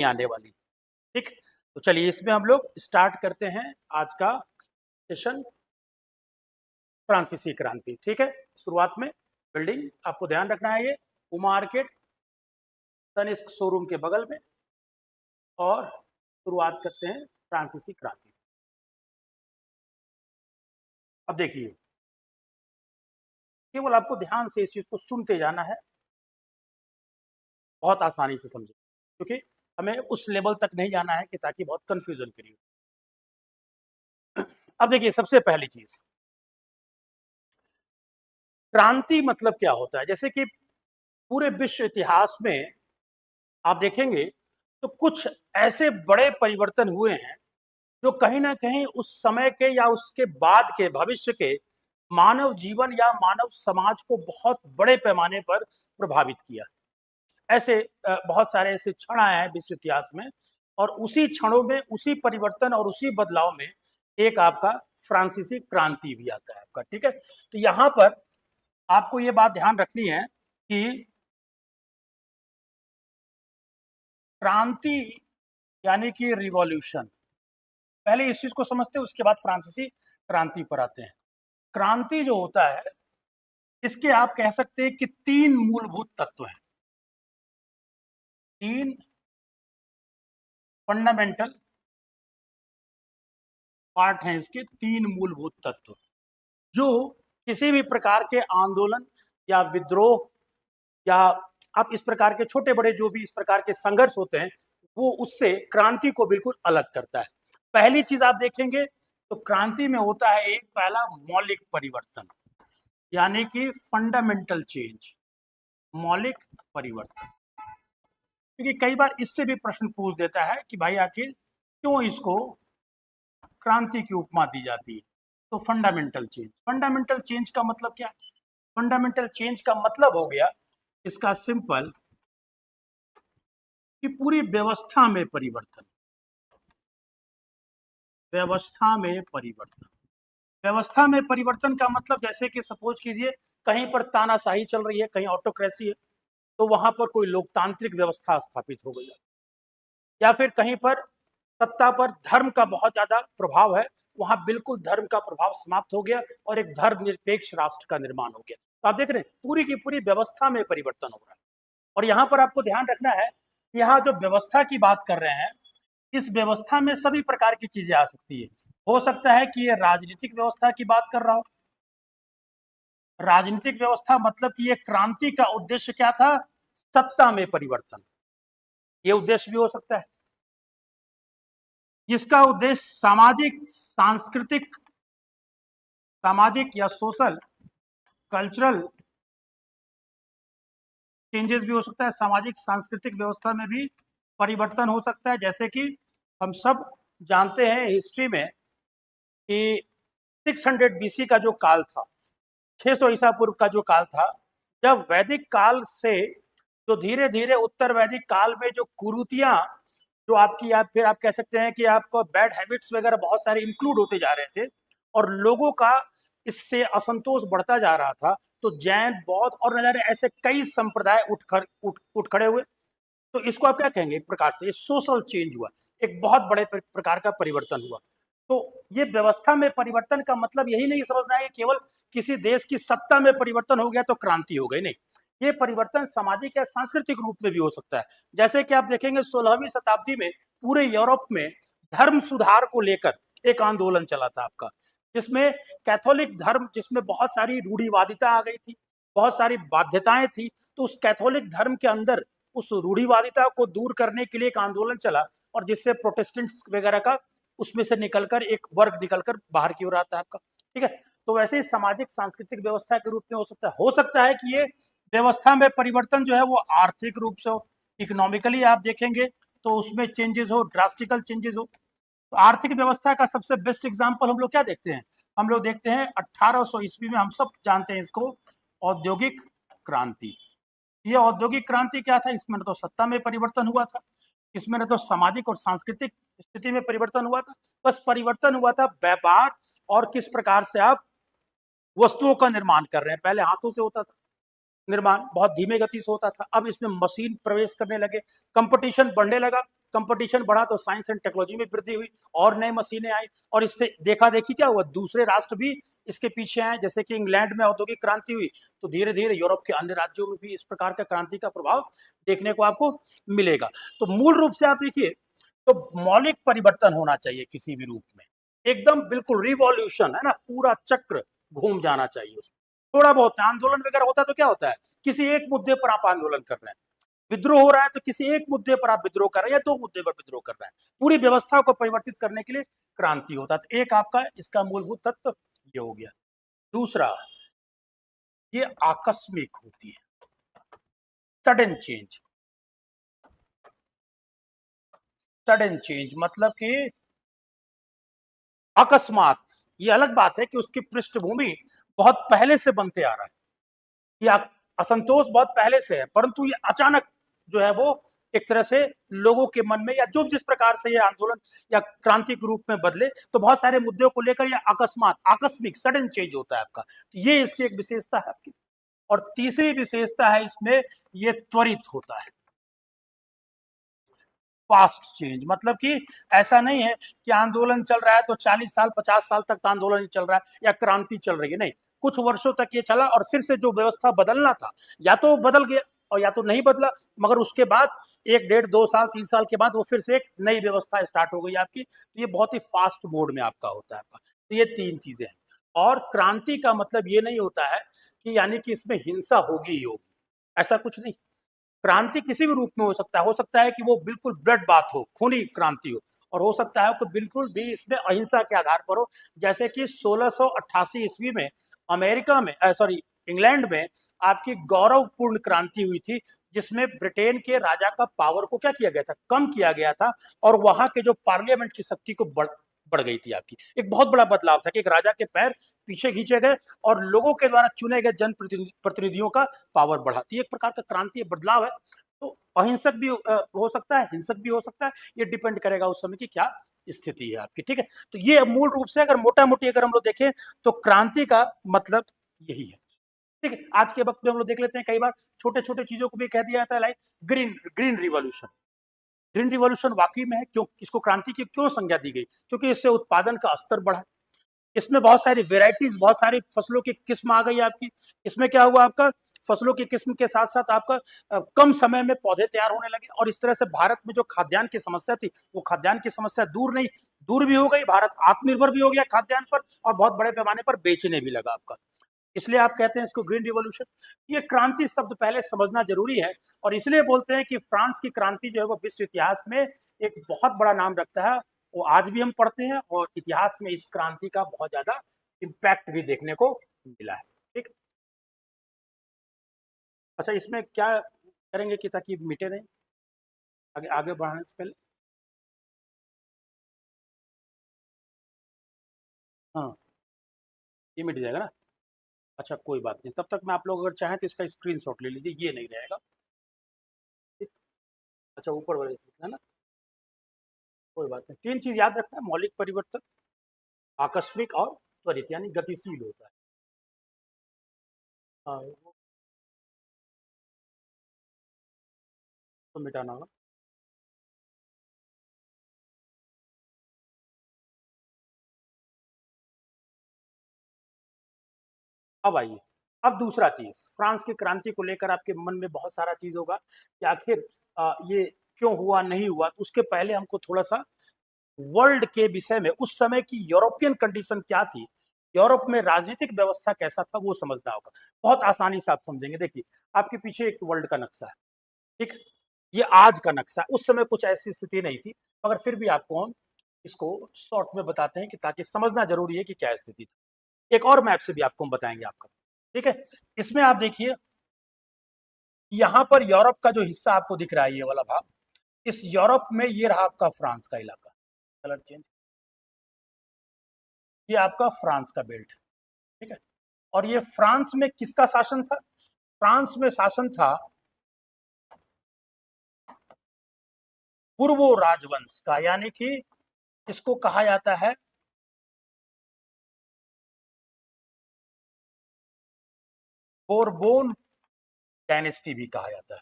आने वाली। ठीक, तो चलिए इसमें हम लोग स्टार्ट करते हैं आज का सेशन, फ्रांसीसी क्रांति। ठीक है, शुरुआत में बिल्डिंग आपको ध्यान रखना है, ये उमा मार्केट तनिष्क शोरूम के बगल में, और शुरुआत करते हैं फ्रांसीसी क्रांति। अब देखिए, केवल आपको ध्यान से इस चीज को सुनते जाना है, बहुत आसानी से समझे, क्योंकि हमें उस लेवल तक नहीं जाना है कि ताकि बहुत कंफ्यूजन क्रिएट। अब देखिए, सबसे पहली चीज, क्रांति मतलब क्या होता है। जैसे कि पूरे विश्व इतिहास में आप देखेंगे तो कुछ ऐसे बड़े परिवर्तन हुए हैं जो कहीं ना कहीं उस समय के या उसके बाद के भविष्य के मानव जीवन या मानव समाज को बहुत बड़े पैमाने पर प्रभावित किया। ऐसे बहुत सारे ऐसे क्षण आए हैं विश्व इतिहास में, और उसी क्षणों में, उसी परिवर्तन और उसी बदलाव में एक आपका फ्रांसीसी क्रांति भी आता है आपका। ठीक है, तो यहां पर आपको ये बात ध्यान रखनी है कि क्रांति यानी कि रिवॉल्यूशन, पहले इस चीज को समझते हैं, उसके बाद फ्रांसीसी क्रांति पर आते हैं। क्रांति जो होता है, इसके आप कह सकते हैं कि तीन मूलभूत तत्व हैं, तीन फंडामेंटल पार्ट हैं इसके, तीन मूलभूत तत्व जो किसी भी प्रकार के आंदोलन या विद्रोह या आप इस प्रकार के छोटे बड़े जो भी इस प्रकार के संघर्ष होते हैं, वो उससे क्रांति को बिल्कुल अलग करता है। पहली चीज आप देखेंगे तो क्रांति में होता है एक पहला मौलिक परिवर्तन, यानी कि फंडामेंटल चेंज, मौलिक परिवर्तन। क्योंकि कई बार इससे भी प्रश्न पूछ देता है कि भाई आखिर क्यों इसको क्रांति की उपमा दी जाती है। तो फंडामेंटल चेंज, फंडामेंटल चेंज का मतलब क्या है? फंडामेंटल चेंज का मतलब हो गया इसका सिंपल कि पूरी व्यवस्था में परिवर्तन, व्यवस्था में परिवर्तन। व्यवस्था में परिवर्तन का मतलब, जैसे कि सपोज कीजिए कहीं पर तानाशाही चल रही है, कहीं ऑटोक्रेसी है, तो वहां पर कोई लोकतांत्रिक व्यवस्था स्थापित हो गई, या फिर कहीं पर सत्ता पर धर्म का बहुत ज्यादा प्रभाव है, वहां बिल्कुल धर्म का प्रभाव समाप्त हो गया और एक धर्मनिरपेक्ष राष्ट्र का निर्माण हो गया। तो आप देख रहे हैं पूरी की पूरी व्यवस्था में परिवर्तन हो रहा है। और यहाँ पर आपको ध्यान रखना है, यहाँ जो व्यवस्था की बात कर रहे हैं, इस व्यवस्था में सभी प्रकार की चीजें आ सकती है। हो सकता है कि ये राजनीतिक व्यवस्था की बात कर रहा हो। राजनीतिक व्यवस्था मतलब कि ये क्रांति का उद्देश्य क्या था? सत्ता में परिवर्तन, ये उद्देश्य भी हो सकता है। इसका उद्देश्य सामाजिक सांस्कृतिक, सामाजिक या सोशल कल्चरल चेंजेस भी हो सकता है, सामाजिक सांस्कृतिक व्यवस्था में भी परिवर्तन हो सकता है। जैसे कि हम सब जानते हैं हिस्ट्री में कि 600 बीसी का जो काल था, 600 ईसा पूर्व का जो काल था, जब वैदिक काल से जो धीरे धीरे उत्तर वैदिक काल में जो कुरीतियां, जो आपकी आप फिर आप कह सकते हैं कि आपको बैड हैबिट्स वगैरह बहुत सारे इंक्लूड होते जा रहे थे और लोगों का इससे असंतोष बढ़ता जा रहा था, तो जैन, बौद्ध और न जाने ऐसे कई संप्रदाय उठ खड़े हुए। तो इसको आप क्या कहेंगे? एक प्रकार से ये सोशल चेंज हुआ, एक बहुत बड़े प्रकार का परिवर्तन हुआ। तो ये व्यवस्था में परिवर्तन का मतलब यही नहीं समझना है कि केवल किसी देश की सत्ता में परिवर्तन हो गया तो क्रांति हो गई, नहीं। ये परिवर्तन सामाजिक या सांस्कृतिक रूप में भी हो सकता है। जैसे कि आप देखेंगे 16वीं शताब्दी में पूरे यूरोप में धर्म सुधार को लेकर एक आंदोलन चला था आपका, जिसमें कैथोलिक धर्म, जिसमें बहुत सारी रूढ़िवादिता आ गई थी, बहुत सारी बाध्यताएं थी, तो उस कैथोलिक धर्म के अंदर उस रूढ़िवादिता को दूर करने के लिए एक आंदोलन चला, और जिससे प्रोटेस्टेंट्स वगैरह का उसमें से निकलकर एक वर्ग निकलकर बाहर की ओर आता है आपका। ठीक है, तो वैसे ही सामाजिक सांस्कृतिक व्यवस्था के रूप में हो सकता है कि ये व्यवस्था में परिवर्तन जो है वो आर्थिक रूप से हो, इकोनॉमिकली आप देखेंगे तो उसमें चेंजेस हो, ड्रास्टिकल चेंजेस हो। तो आर्थिक व्यवस्था का सबसे बेस्ट एग्जाम्पल हम लोग क्या देखते हैं? हम लोग देखते हैं 1800 ईस्वी में, हम सब जानते हैं इसको, औद्योगिक क्रांति। ये औद्योगिक क्रांति क्या था? इसमें न तो सत्ता में परिवर्तन हुआ था, इसमें न तो सामाजिक और सांस्कृतिक स्थिति में परिवर्तन हुआ था, बस परिवर्तन हुआ था व्यापार और किस प्रकार से आप वस्तुओं का निर्माण कर रहे हैं। पहले हाथों से होता था निर्माण, बहुत धीमे गति से होता था, अब इसमें मशीन प्रवेश करने लगे, कंपटीशन बढ़ने लगा, कंपटीशन बढ़ा तो साइंस एंड टेक्नोलॉजी में वृद्धि हुई और नई मशीनें आई और इससे देखा देखी क्या हुआ, दूसरे राष्ट्र भी इसके पीछे आए। जैसे कि इंग्लैंड में औद्योगिक क्रांति हुई तो धीरे धीरे यूरोप के अन्य राज्यों में भी इस प्रकार का क्रांति का प्रभाव देखने को आपको मिलेगा। तो मूल रूप से आप देखिए तो मौलिक परिवर्तन होना चाहिए किसी भी रूप में, एकदम बिल्कुल रिवॉल्यूशन है ना, पूरा चक्र घूम जाना चाहिए उसमें। थोड़ा बहुत आंदोलन वगैरह होता है तो क्या होता है, किसी एक मुद्दे पर आप आंदोलन कर रहे हैं, विद्रोह हो रहा है तो किसी एक मुद्दे पर आप विद्रोह कर रहे हैं या दो मुद्दे पर विद्रोह कर रहे हैं, पूरी व्यवस्था को परिवर्तित करने के लिए क्रांति होता है। तो एक आपका इसका मूलभूत तत्व ये हो गया। दूसरा, ये आकस्मिक होती है, सडन चेंज। सडन चेंज मतलब कि अकस्मात, ये अलग बात है कि उसकी पृष्ठभूमि बहुत पहले से बनते आ रहा है या असंतोष बहुत पहले से है, परंतु ये अचानक जो है वो एक तरह से लोगों के मन में या जो जिस प्रकार से ये आंदोलन या क्रांति के रूप में बदले, तो बहुत सारे मुद्दों को लेकर ये अकस्मात आकस्मिक सडन चेंज होता है आपका। तो ये इसकी एक विशेषता है आपकी। और तीसरी विशेषता है इसमें, ये त्वरित होता है, फास्ट चेंज। मतलब कि ऐसा नहीं है कि आंदोलन चल रहा है तो 40 साल 50 साल तक आंदोलन चल रहा है या क्रांति चल रही है, नहीं, कुछ वर्षों तक ये चला और फिर से जो व्यवस्था बदलना था या तो बदल गया और या तो नहीं बदला, मगर उसके बाद 1 1.5 2 साल 3 साल के बाद वो फिर से एक नई व्यवस्था स्टार्ट हो गई आपकी। तो ये बहुत ही फास्ट मोड में आपका होता है आपका। तो ये तीन चीजें हैं। और क्रांति का मतलब ये नहीं होता है कि यानी कि इसमें हिंसा होगी ही होगी, ऐसा कुछ नहीं। क्रांति किसी भी रूप में हो सकता है कि वो बिल्कुल ब्लड बात हो, खूनी क्रांति हो, और हो सकता है कि बिल्कुल भी इसमें अहिंसा के आधार पर हो। जैसे कि 1688 ईस्वी में अमेरिका में सॉरी इंग्लैंड में आपकी गौरवपूर्ण क्रांति हुई थी, जिसमें ब्रिटेन के राजा का पावर को क्या किया गया था, कम किया गया था, और वहां के जो पार्लियामेंट की शक्ति को बढ़ गई थी आपकी। एक बहुत बड़ा बदलाव था कि एक राजा के पैर पीछे खींचे गए और लोगों के द्वारा चुने गए जन प्रतिनिधियों का पावर बढ़ा। तो ये एक प्रकार का क्रांतीय बदलाव है। तो अहिंसक भी हो सकता है, हिंसक भी हो सकता है, ये डिपेंड करेगा उस समय की क्या स्थिति है आपकी। ठीक है, तो ये मूल रूप से अगर मोटा मोटी अगर हम लोग देखें तो क्रांति का मतलब यही है। ठीक है, आज के वक्त में हम लोग देख लेते हैं, कई बार छोटे छोटे चीजों को भी कह दिया जाता है, like green green revolution. Green revolution वाकई में है, क्यों इसको क्रांति की क्यों संज्ञा दी गई, क्योंकि इससे उत्पादन का स्तर बढ़ा, इसमें बहुत सारी वेराइटीज, बहुत सारी फसलों की किस्म आ गई आपकी। इसमें क्या हुआ आपका, फसलों की किस्म के साथ साथ आपका कम समय में पौधे तैयार होने लगे, और इस तरह से भारत में जो खाद्यान्न की समस्या थी वो खाद्यान्न की समस्या दूर नहीं, दूर भी हो गई, भारत आत्मनिर्भर भी हो गया खाद्यान्न पर और बहुत बड़े पैमाने पर बेचने भी लगा आपका। इसलिए आप कहते हैं इसको ग्रीन रिवॉल्यूशन। ये क्रांति शब्द पहले समझना जरूरी है, और इसलिए बोलते हैं कि फ्रांस की क्रांति जो है वो विश्व इतिहास में एक बहुत बड़ा नाम रखता है। वो आज भी हम पढ़ते हैं और इतिहास में इस क्रांति का बहुत ज्यादा इम्पैक्ट भी देखने को मिला है। ठीक, अच्छा इसमें क्या करेंगे कि ताकि मिटे नहीं, आगे आगे बढ़ाने से पहले। हाँ, ये मिट जाएगा ना। अच्छा कोई बात नहीं, तब तक मैं आप लोग अगर चाहें तो इसका स्क्रीनशॉट ले लीजिए, ये नहीं रहेगा। ठीक? अच्छा ऊपर वाले है ना, कोई बात नहीं। तीन चीज याद रखना है, मौलिक परिवर्तन, आकस्मिक और त्वरित, यानी गतिशील होता है। हाँ, वो तो मिटाना होगा। अब आइए, अब दूसरा चीज, फ्रांस की क्रांति को लेकर आपके मन में बहुत सारा चीज होगा कि आखिर ये क्यों हुआ नहीं हुआ। तो उसके पहले हमको थोड़ा सा वर्ल्ड के विषय में, उस समय की यूरोपियन कंडीशन क्या थी, यूरोप में राजनीतिक व्यवस्था कैसा था, वो समझना होगा। बहुत आसानी से आप समझेंगे। देखिए आपके पीछे एक वर्ल्ड का नक्शा है, ठीक, ये आज का नक्शा, उस समय कुछ ऐसी स्थिति नहीं थी, मगर फिर भी आपको हम इसको शॉर्ट में बताते हैं कि ताकि समझना जरूरी है कि क्या स्थिति थी। एक और मैप से भी आपको हम बताएंगे आपका। ठीक है, इसमें आप देखिए, यहां पर यूरोप का जो हिस्सा आपको दिख रहा है, ये वाला भाग, इस यूरोप में ये रहा आपका फ्रांस का इलाका। कलर चेंज, ये आपका फ्रांस का बेल्ट है। ठीक है, और ये फ्रांस में किसका शासन था, फ्रांस में शासन था पूर्वो राजवंश का, यानी कि इसको कहा जाता है बोरबोन डायनेस्टी भी कहा जाता है।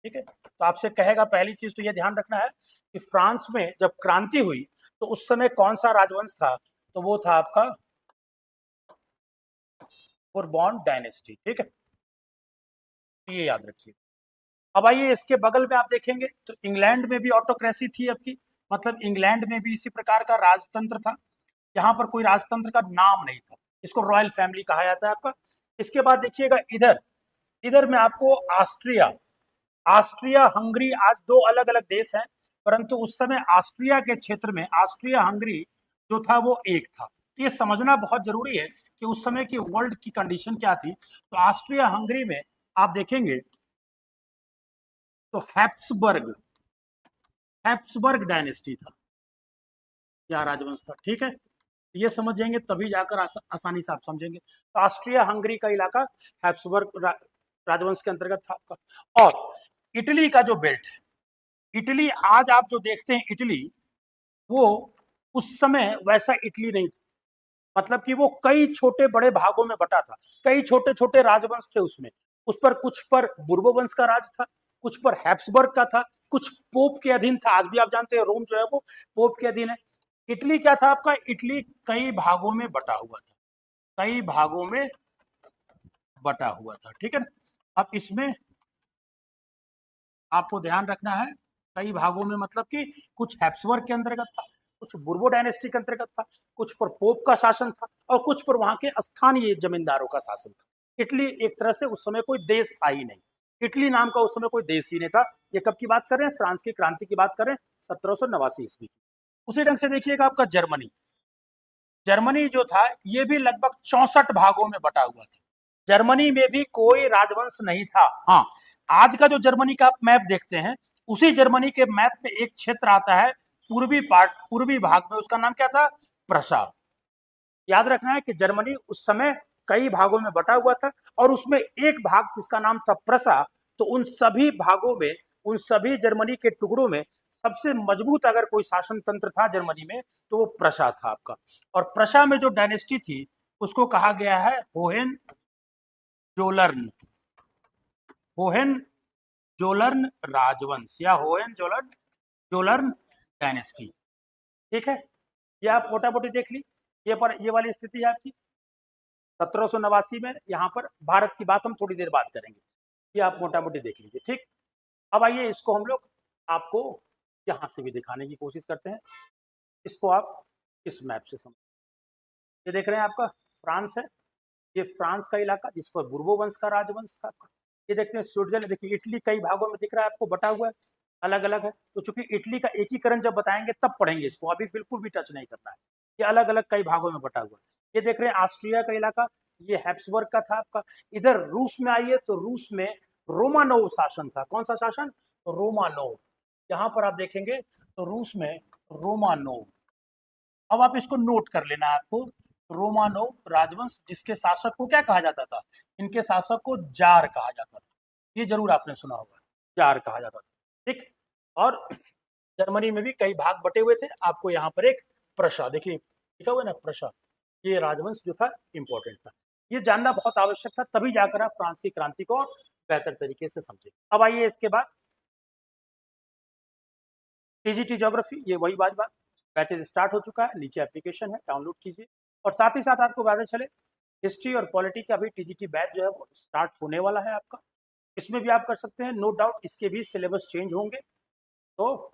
ठीक है, तो आपसे कहेगा, पहली चीज तो ये ध्यान रखना है कि फ्रांस में जब क्रांति हुई तो उस समय कौन सा राजवंश था, तो वो था आपका बुरबॉन डायनेस्टी। ठीक है, ये याद रखिए। अब आइए इसके बगल में आप देखेंगे तो इंग्लैंड में भी ऑटोक्रेसी थी आपकी, मतलब इंग्लैंड में भी इसी प्रकार का राजतंत्र था। यहाँ पर कोई राजतंत्र का नाम नहीं था, इसको रॉयल फैमिली कहा जाता है आपका। इसके बाद देखिएगा इधर, इधर में आपको ऑस्ट्रिया, ऑस्ट्रिया हंगरी, आज दो अलग अलग देश हैं, परंतु उस समय ऑस्ट्रिया के क्षेत्र में ऑस्ट्रिया हंगरी जो था वो एक था। तो ये समझना बहुत जरूरी है कि उस समय की वर्ल्ड की कंडीशन क्या थी। तो ऑस्ट्रिया हंगरी में आप देखेंगे तो हैप्सबर्ग, हैप्सबर्ग डायनेस्टी था या राजवंश था। ठीक है, ये समझ जाएंगे तभी जाकर आसानी से आप समझेंगे। तो ऑस्ट्रिया हंगरी का इलाका हैप्सबर्ग राजवंश के अंतर्गत था आपका। और इटली का जो बेल्ट है, इटली आज आप जो देखते हैं इटली, वो उस समय वैसा इटली नहीं था, मतलब कि वो कई छोटे बड़े भागों में बटा था, कई छोटे छोटे राजवंश थे उसमें। उस पर कुछ पर बुर्बो वंश का राज था, कुछ पर हैप्सबर्ग का था, कुछ पोप के अधीन था। आज भी आप जानते हैं रोम जो है वो पोप के अधीन है। इटली क्या था आपका, इटली कई भागों में बटा हुआ था, कई भागों में बटा हुआ था। ठीक है ना, अब इसमें आपको ध्यान रखना है, कई भागों में मतलब कि कुछ हैप्सबर्ग के अंतर्गत था, कुछ बुर्बो डायनेस्टी के अंतर्गत था, कुछ पर पोप का शासन था और कुछ पर वहां के स्थानीय जमींदारों का शासन था। इटली एक तरह से उस समय कोई देश था ही नहीं, इटली नाम का उस समय कोई देश ही नहीं था। ये कब की बात कर रहे हैं, फ्रांस की क्रांति की बात कर रहे हैं, 1789 ईस्वी की। उसी ढंग से देखिएगा आपका जर्मनी, जर्मनी जो था ये भी लगभग 64 भागों में बटा हुआ था। जर्मनी में भी कोई राजवंश नहीं था। हाँ, आज का जो जर्मनी का मैप देखते हैं, उसी जर्मनी के मैप में एक क्षेत्र आता है पूर्वी पार्ट, पूर्वी भाग में, उसका नाम क्या था, प्रशा। याद रखना है कि जर्मनी उस समय कई भागों में बटा हुआ था और उसमें एक भाग जिसका नाम था प्रशा। तो उन सभी भागों में, उन सभी जर्मनी के टुकड़ों में सबसे मजबूत अगर कोई शासन तंत्र था जर्मनी में तो वो प्रशा था आपका। और प्रशा में जो डायनेस्टी थी उसको कहा गया है होहेन जोलर्न, होहेन जोलर्न राजवंश या होहेन जोलर्न जोलर्न डायनेस्टी। ठीक है, ये आप मोटा मोटी देख ली, ये वाली स्थिति है आपकी 1789 में। यहाँ पर भारत की बात हम थोड़ी देर बाद करेंगे, ये आप मोटा मोटी देख लीजिए। ठीक, अब आइए इसको हम लोग आपको यहाँ से भी दिखाने की कोशिश करते हैं। इसको आप इस मैप से समझ, ये देख रहे हैं आपका फ्रांस है, ये फ्रांस का इलाका जिस पर बुर्बो वंश का राजवंश था। ये देखते हैं स्विट्जरलैंड, देखिए इटली कई भागों में दिख रहा है आपको, बटा हुआ है, अलग अलग है। तो चूंकि इटली का एकीकरण जब बताएंगे तब पढ़ेंगे इसको, अभी बिल्कुल भी टच नहीं करना है। ये अलग अलग कई भागों में बटा हुआ है। ये देख रहे हैं ऑस्ट्रिया का इलाका, ये हैप्सबर्ग का था आपका। इधर रूस में आइए तो रूस में रोमानोव शासन था। कौन सा शासन, रोमानोव। यहाँ पर आप देखेंगे तो रूस में रोमानोव। अब आप इसको नोट कर लेना आपको, रोमानोव राजवंश, जिसके शासक को क्या कहा जाता था, इनके शासक को जार कहा जाता था। ये जरूर आपने सुना होगा, जार कहा जाता था। ठीक, और जर्मनी में भी कई भाग बटे हुए थे। आपको यहाँ पर एक प्रशा, देखिए लिखा हुआ है ना प्रशा, ये राजवंश जो था इंपॉर्टेंट था। ये जानना बहुत आवश्यक था, तभी जाकर आप फ्रांस की क्रांति को बेहतर तरीके से समझे। अब आइए इसके बाद टीजीटी ज्योग्राफी, ये वही बात बैचेज स्टार्ट हो चुका है, नीचे एप्लीकेशन है, डाउनलोड कीजिए। और साथ ही साथ आपको पता चले हिस्ट्री और पॉलिटी का भी टीजीटी बैच जो है वो स्टार्ट होने वाला है आपका, इसमें भी आप कर सकते हैं। नो डाउट इसके भी सिलेबस चेंज होंगे, तो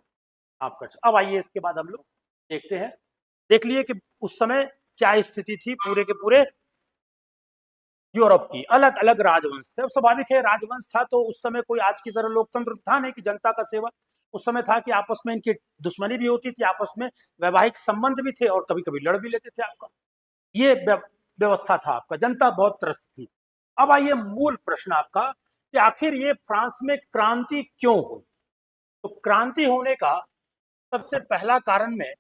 आप कर सकते। अब आइए इसके बाद हम लोग देखते हैं, देख लिए कि उस समय क्या स्थिति थी पूरे के पूरे यूरोप की, अलग अलग राजवंश थे। स्वाभाविक है, राजवंश था तो उस समय कोई आज की तरह लोकतंत्र था नहीं कि जनता का सेवा। उस समय था कि आपस में इनकी दुश्मनी भी होती थी, आपस में वैवाहिक संबंध भी थे और कभी कभी लड़ भी लेते थे आपका। ये व्यवस्था था आपका, जनता बहुत त्रस्त थी। अब आइए मूल प्रश्न आपका कि आखिर ये फ्रांस में क्रांति क्यों हुई। तो क्रांति होने का सबसे पहला कारण में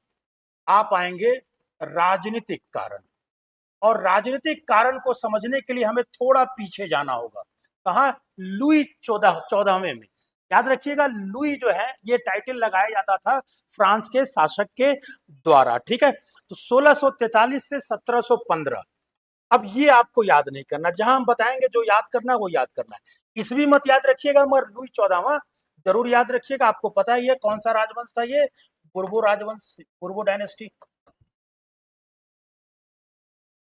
आप आएंगे राजनीतिक कारण, और राजनीतिक कारण को समझने के लिए हमें थोड़ा पीछे जाना होगा। कहा, लुई 14वें में। याद रखिएगा, लुई जो है ये टाइटल लगाया जाता था फ्रांस के शासक के द्वारा। ठीक है, तो 1643 से 1715। अब ये आपको याद नहीं करना, जहां हम बताएंगे जो याद करना वो याद करना है। ईस्वी मत याद रखिएगा, मगर लुई 14वां जरूर याद रखिएगा, आपको पता ही है कौन सा राजवंश था ये, बुर्बो राजवंश, बुर्बो डायनेस्टी।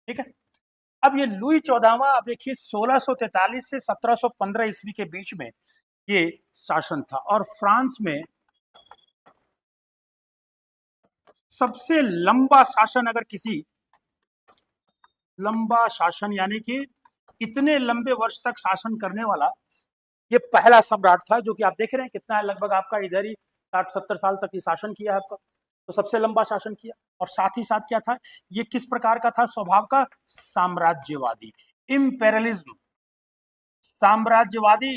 ठीक है। अब ये लुई 14वां, अब देखिए 1643 से 1715 ईस्वी के बीच में ये शासन था, और फ्रांस में सबसे लंबा शासन, अगर किसी लंबा शासन यानी कि इतने लंबे वर्ष तक शासन करने वाला ये पहला सम्राट था, जो कि आप देख रहे हैं कितना है, लगभग आपका इधर ही 60-70 साल तक ये शासन किया है आपका, तो सबसे लंबा शासन किया। और साथ ही साथ क्या था, ये किस प्रकार का था स्वभाव का, साम्राज्यवादी, इम्पेरियलिज्म, साम्राज्यवादी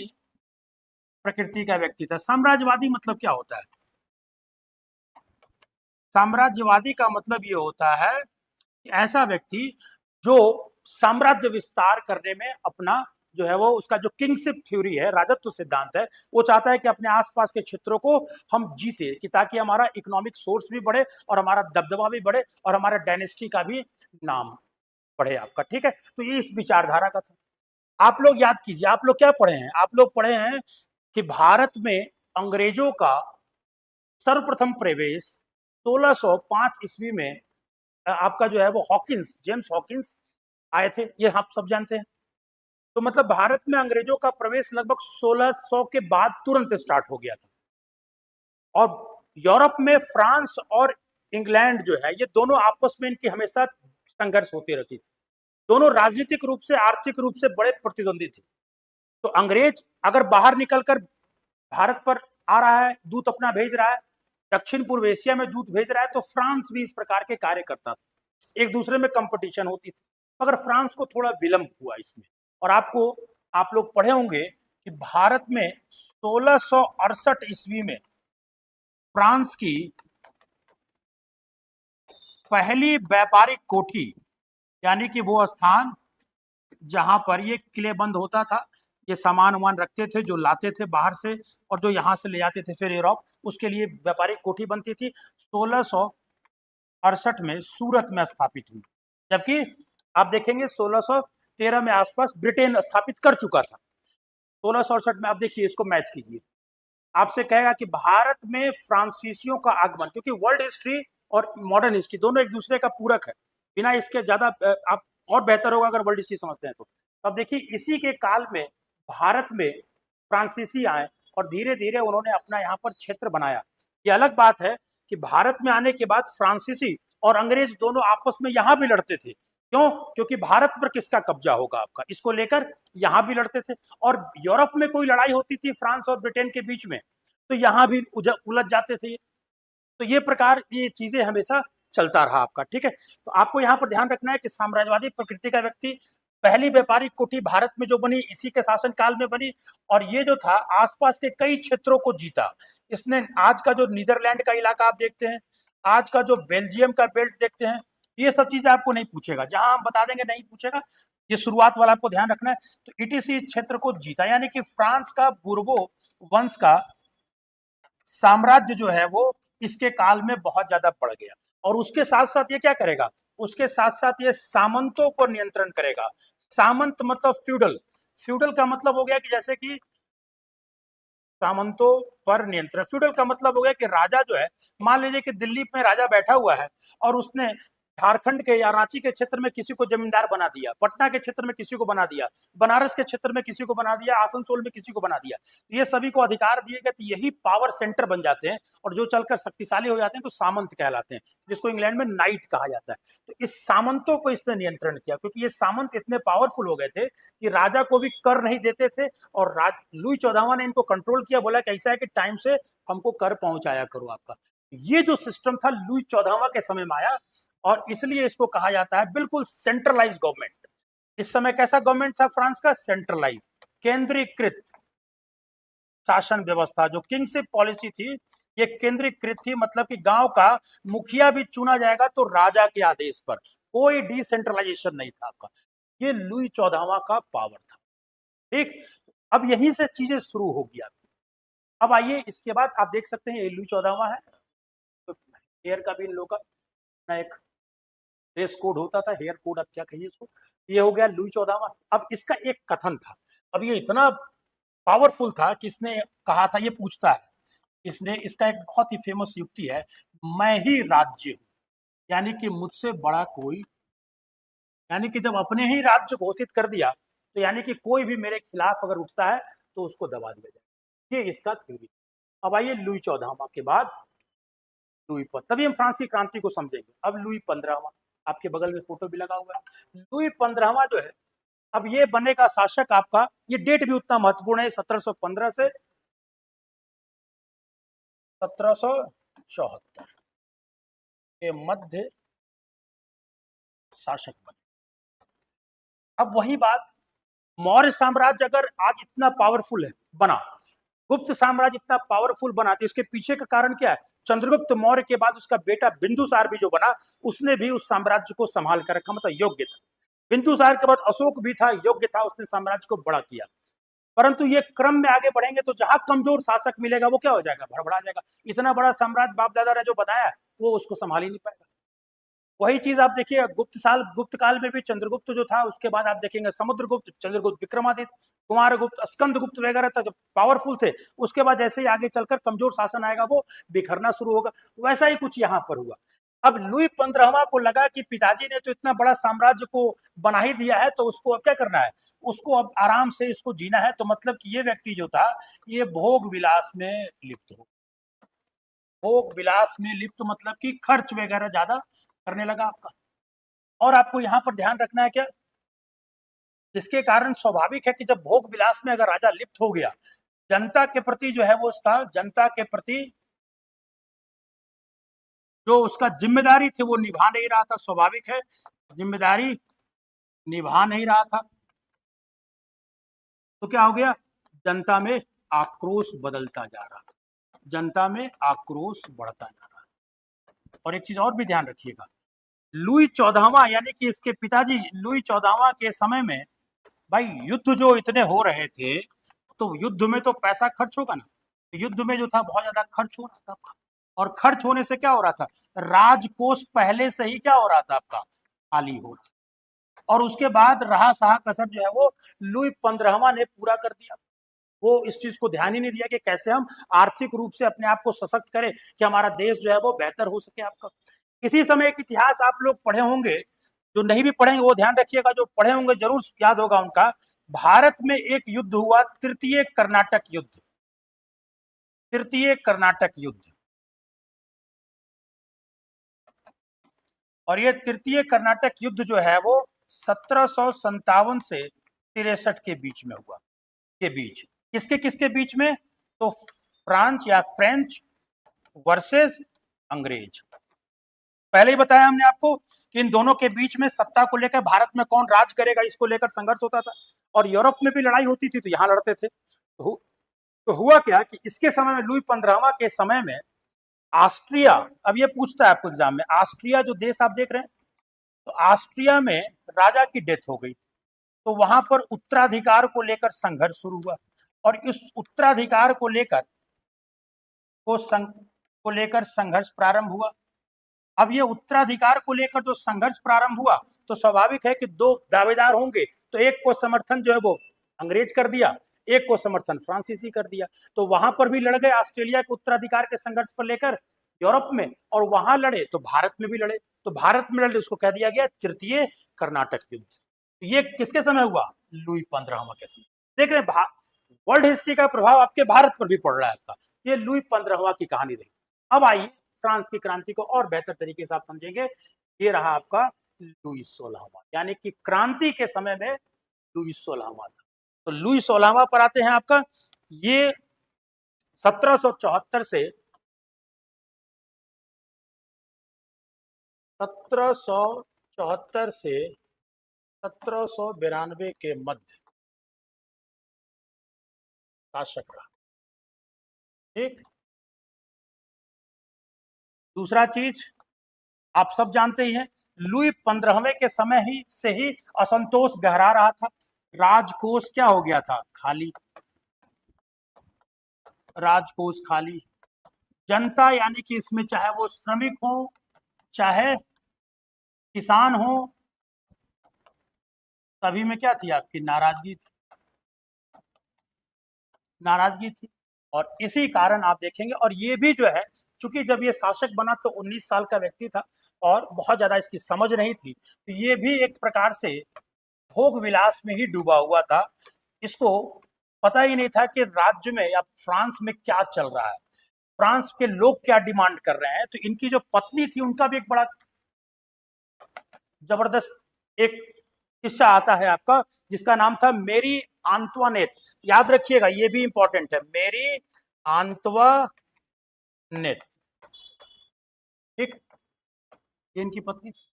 प्रकृति का व्यक्ति था। साम्राज्यवादी मतलब क्या होता है, साम्राज्यवादी का मतलब ये होता है कि ऐसा व्यक्ति जो साम्राज्य विस्तार करने में अपना जो है वो, उसका जो किंगशिप थ्योरी है, राजत्व सिद्धांत है, वो चाहता है कि अपने आसपास के क्षेत्रों को हम जीते, कि ताकि हमारा इकोनॉमिक सोर्स भी बढ़े और हमारा दबदबा भी बढ़े और हमारा डायनेस्टी का भी नाम बढ़े आपका। ठीक है, तो ये इस विचारधारा का था। आप लोग याद कीजिए, आप लोग क्या पढ़े हैं, आप लोग पढ़े हैं कि भारत में अंग्रेजों का सर्वप्रथम प्रवेश 1605 ईस्वी में आपका जो है वो हॉकिंस, जेम्स हॉकिंस आए थे, ये आप सब जानते हैं। तो मतलब भारत में अंग्रेजों का प्रवेश लगभग 1600 के बाद तुरंत स्टार्ट हो गया था, और यूरोप में फ्रांस और इंग्लैंड जो है, ये दोनों आपस में इनकी हमेशा संघर्ष होती रहती थी। दोनों राजनीतिक रूप से, आर्थिक रूप से बड़े प्रतिद्वंदी थे। तो अंग्रेज अगर बाहर निकलकर भारत पर आ रहा है, दूत अपना भेज रहा है, दक्षिण पूर्व एशिया में दूत भेज रहा है, तो फ्रांस भी इस प्रकार के कार्य करता था, एक दूसरे में कंपटीशन होती थी। मगर फ्रांस को थोड़ा विलंब हुआ इसमें। और आपको, आप लोग पढ़े होंगे कि भारत में 1668 ईस्वी में फ्रांस की पहली व्यापारिक कोठी, यानी कि वो स्थान जहां पर ये किले बंद होता था, ये सामान वामान रखते थे जो लाते थे बाहर से, और जो यहाँ से ले जाते थे फिर यूरोप, उसके लिए व्यापारिक कोठी बनती थी, 1668 में सूरत में स्थापित हुई। जबकि आप देखेंगे 1613 में आसपास ब्रिटेन स्थापित कर चुका था। 1668 में आप देखिए, इसको मैच कीजिए, आपसे कहेगा कि भारत में फ्रांसीसियों का आगमन, क्योंकि वर्ल्ड हिस्ट्री और मॉडर्न हिस्ट्री दोनों एक दूसरे का पूरक है, बिना इसके ज्यादा आप और बेहतर होगा अगर वर्ल्ड हिस्ट्री समझते हैं तो। अब देखिए, इसी के काल में भारत में फ्रांसीसी आए और धीरे धीरे उन्होंने अपना यहाँ पर क्षेत्र बनाया। ये अलग बात है कि भारत में आने के बाद फ्रांसीसी और अंग्रेज दोनों आपस में यहाँ भी लड़ते थे। क्यों? क्योंकि भारत पर किसका कब्जा होगा आपका, इसको लेकर यहाँ भी लड़ते थे। और यूरोप में कोई लड़ाई होती थी फ्रांस और ब्रिटेन के बीच में, तो यहाँ भी उलझ जाते थे। तो ये प्रकार ये चीजें हमेशा चलता रहा आपका। ठीक है, तो आपको यहाँ पर ध्यान रखना है कि साम्राज्यवादी प्रकृति का व्यक्ति, पहली व्यापारिक कोठी भारत में जो बनी इसी के शासन काल में बनी, और ये जो था आसपास के कई क्षेत्रों को जीता इसने। आज का जो नीदरलैंड का इलाका आप देखते हैं, आज का जो बेल्जियम का बेल्ट देखते हैं, ये सब चीजें आपको नहीं पूछेगा, जहां हम बता देंगे नहीं पूछेगा, ये शुरुआत वाला आपको ध्यान रखना है। तो इटीसी क्षेत्र को जीता, यानी कि फ्रांस का बुर्बो वंश का साम्राज्य जो है वो इसके काल में बहुत ज्यादा बढ़ गया। और उसके साथ साथ ये क्या करेगा, उसके साथ साथ ये सामंतों पर नियंत्रण करेगा। सामंत मतलब फ्यूडल, फ्यूडल का मतलब हो गया कि जैसे कि सामंतों पर नियंत्रण, फ्यूडल का मतलब हो गया कि राजा जो है, मान लीजिए कि दिल्ली में राजा बैठा हुआ है और उसने झारखंड के या रांची के क्षेत्र में किसी को जमींदार बना दिया, पटना के क्षेत्र में किसी को बना दिया, बनारस के क्षेत्र में किसी को बना दिया, आसनसोल में किसी को बना दिया, तो ये सभी को अधिकार दिए गए, तो यही पावर सेंटर बन जाते हैं और जो चलकर शक्तिशाली हो जाते हैं तो सामंत कहलाते हैं, जिसको इंग्लैंड में नाइट कहा जाता है। तो इस सामंतों को इसने नियंत्रण किया, क्योंकि ये सामंत इतने पावरफुल हो गए थे कि राजा को भी कर नहीं देते थे, और लुई 14वां ने इनको कंट्रोल किया, बोला कि ऐसा है कि टाइम से हमको कर पहुंचाया करो आपका। ये जो सिस्टम था लुई 14वां के समय में आया, और इसलिए इसको कहा जाता है बिल्कुल सेंट्रलाइज गवर्नमेंट। इस समय कैसा गवर्नमेंट था फ्रांस का, सेंट्रलाइज, केंद्रीकृत शासन व्यवस्था। जो किंगशिप पॉलिसी थी ये केंद्रीकृत थी, मतलब कि गांव का मुखिया भी चुना जाएगा तो राजा के आदेश पर, कोई डिसेंट्रलाइजेशन नहीं था आपका। ये लुई 14वां का पावर था। ठीक, अब यहीं से चीजें शुरू होगी आपकी। अब आइए, इसके बाद आप देख सकते हैं ये लुई 14वां है, तो हेयर का भी इन लोगों का एक ड्रेस कोड होता था, हेयर कोड अब क्या कहिए इसको। ये हो गया लुई 14वां। अब इसका एक कथन था, अब ये इतना पावरफुल था कि इसने कहा था, ये पूछता है, इसने, इसका एक बहुत ही फेमस युक्ति है, मैं ही राज्य हूं, यानी कि मुझसे बड़ा कोई, यानी कि जब अपने ही राज्य घोषित कर दिया तो यानी कि कोई भी मेरे खिलाफ अगर उठता है तो उसको दबा दिया जाए, ये इसका थ्योरी। अब आइए लुई 14वां के बाद तभी हम फ्रांस की क्रांति को समझेंगे। अब लुई 15वां, आपके बगल में फोटो भी लगा हुआ है। लुई 15वां जो है, अब ये बनेगा शासक आपका, ये डेट भी उतना महत्वपूर्ण है, 1715 से 1774 के मध्य शासक बने। अब वही बात, मौर्य साम्राज्य अगर आज इतना पावरफुल है बना, गुप्त साम्राज्य इतना पावरफुल बना, तो इसके पीछे का कारण क्या है? चंद्रगुप्त मौर्य के बाद उसका बेटा बिंदुसार भी जो बना, उसने भी उस साम्राज्य को संभाल कर रखा, मतलब योग्य था। बिंदुसार के बाद अशोक भी था, योग्य था, उसने साम्राज्य को बड़ा किया। परंतु ये क्रम में आगे बढ़ेंगे तो जहां कमजोर शासक मिलेगा वो क्या हो जाएगा? भड़बड़ा जाएगा। इतना बड़ा साम्राज्य बाप दादा ने जो बताया वो उसको संभाल ही नहीं पाएगा। वही चीज आप देखिए गुप्त काल में भी चंद्रगुप्त जो था, उसके बाद आप देखेंगे समुद्रगुप्त, चंद्रगुप्त, विक्रमादित्य, कुमारगुप्त, स्कंदगुप्त वगैरह था, जब पावरफुल थे, उसके बाद जैसे ही आगे चलकर कमजोर शासन आएगा वो बिखरना शुरू होगा। वैसा ही कुछ यहाँ पर हुआ। अब लुई 15वां को लगा कि पिताजी ने तो इतना बड़ा साम्राज्य को बना ही दिया है, तो उसको अब क्या करना है, उसको अब आराम से इसको जीना है। तो मतलब कि ये व्यक्ति जो था, ये भोग विलास में लिप्त हो, भोग विलास में लिप्त मतलब कि खर्च वगैरह ज्यादा करने लगा आपका। और आपको यहाँ पर ध्यान रखना है क्या, जिसके कारण स्वाभाविक है कि जब भोग विलास में अगर राजा लिप्त हो गया, जनता के प्रति जो है वो उसका, जनता के प्रति जो उसका जिम्मेदारी थी वो निभा नहीं रहा था। स्वाभाविक है, जिम्मेदारी निभा नहीं रहा था, तो क्या हो गया, जनता में आक्रोश बदलता जा रहा था, जनता में आक्रोश बढ़ता जा रहा था। और एक चीज और भी ध्यान रखिएगा, लुई 14वां यानी कि इसके पिताजी लुई 14वां के समय में, भाई युद्ध जो इतने हो रहे थे, तो युद्ध में तो पैसा खर्च होगा ना, तो युद्ध में जो था बहुत ज्यादा खर्च हो रहा था आपका। और खर्च होने से क्या हो रहा था, राजकोष पहले से ही क्या हो रहा था आपका, खाली हो रहा। और उसके बाद रहा सहा कसर जो है वो लुई 15वां ने पूरा कर दिया। वो इस चीज को ध्यान ही नहीं दिया कि कैसे हम आर्थिक रूप से अपने आप को सशक्त करें कि हमारा देश जो है वो बेहतर हो सके आपका। इसी समय एक इतिहास आप लोग पढ़े होंगे, जो नहीं भी पढ़ेंगे वो ध्यान रखिएगा, जो पढ़े होंगे जरूर याद होगा उनका, भारत में एक युद्ध हुआ, तृतीय कर्नाटक युद्ध, तृतीय कर्नाटक युद्ध। और ये तृतीय कर्नाटक युद्ध जो है वो 1757 से 63 के बीच में हुआ, के बीच, किसके किसके बीच में, तो फ्रांस या फ्रेंच वर्सेस अंग्रेज। पहले ही बताया हमने आपको कि इन दोनों के बीच में सत्ता को लेकर, भारत में कौन राज करेगा इसको लेकर संघर्ष होता था। और यूरोप में भी लड़ाई होती थी, तो यहाँ लड़ते थे। तो हुआ क्या कि इसके समय में, लुई 15वां के समय में, ऑस्ट्रिया, अब ये पूछता है आपको एग्जाम में, ऑस्ट्रिया जो देश आप देख रहे हैं, तो ऑस्ट्रिया में राजा की डेथ हो गई, तो वहां पर उत्तराधिकार को लेकर संघर्ष शुरू हुआ। और इस उत्तराधिकार को लेकर संघर्ष प्रारंभ हुआ। अब ये उत्तराधिकार को लेकर जो संघर्ष प्रारंभ हुआ, तो स्वाभाविक है कि दो दावेदार होंगे, तो एक को समर्थन जो है वो अंग्रेज कर दिया, एक को समर्थन फ्रांसीसी कर दिया। तो वहां पर भी लड़ गए ऑस्ट्रेलिया के उत्तराधिकार के संघर्ष पर लेकर यूरोप में, और वहां लड़े तो भारत में भी लड़े। तो भारत में लड़े, उसको कह दिया गया तृतीय कर्नाटक युद्ध। ये किसके समय हुआ, लुई 15वां के समय। देख रहे हैं, वर्ल्ड हिस्ट्री का प्रभाव आपके भारत पर भी पड़ रहा है आपका। ये लुई 15वां की कहानी रही। अब आइए फ्रांस की क्रांति को और बेहतर तरीके से आप समझेंगे। ये रहा आपका लुई 16वां, यानी कि क्रांति के समय में लुई 16वां था। तो लुई 16वां पर आते हैं आपका, ये 1774 से 1774 से 1792 के मध्य शासक रहा। ठीक, दूसरा चीज आप सब जानते ही हैं, लुई 15वें के समय ही से ही असंतोष गहरा रहा था, राजकोष क्या हो गया था, खाली, राजकोष खाली। जनता यानी कि इसमें चाहे वो श्रमिक हो, चाहे किसान हो, सभी में क्या थी, आपकी नाराजगी थी। नाराजगी थी। और इसी कारण आप देखेंगे, और ये भी जो है, चूंकि जब ये शासक बना तो 19 साल का व्यक्ति था और बहुत ज्यादा इसकी समझ नहीं थी, तो ये भी एक प्रकार से भोग विलास में ही डूबा हुआ था। इसको पता ही नहीं था कि राज्य में या फ्रांस में क्या चल रहा है, फ्रांस के लोग क्या डिमांड कर रहे हैं। तो इनकी जो पत्नी थी उनका भी एक बड़ा जबरदस्त एक किस्सा आता है आपका, जिसका नाम था मेरी आंतवानेत। याद रखिएगा, ये भी इंपॉर्टेंट है, मेरी आंतवानेत, ठीक, ये इनकी पत्नी थी,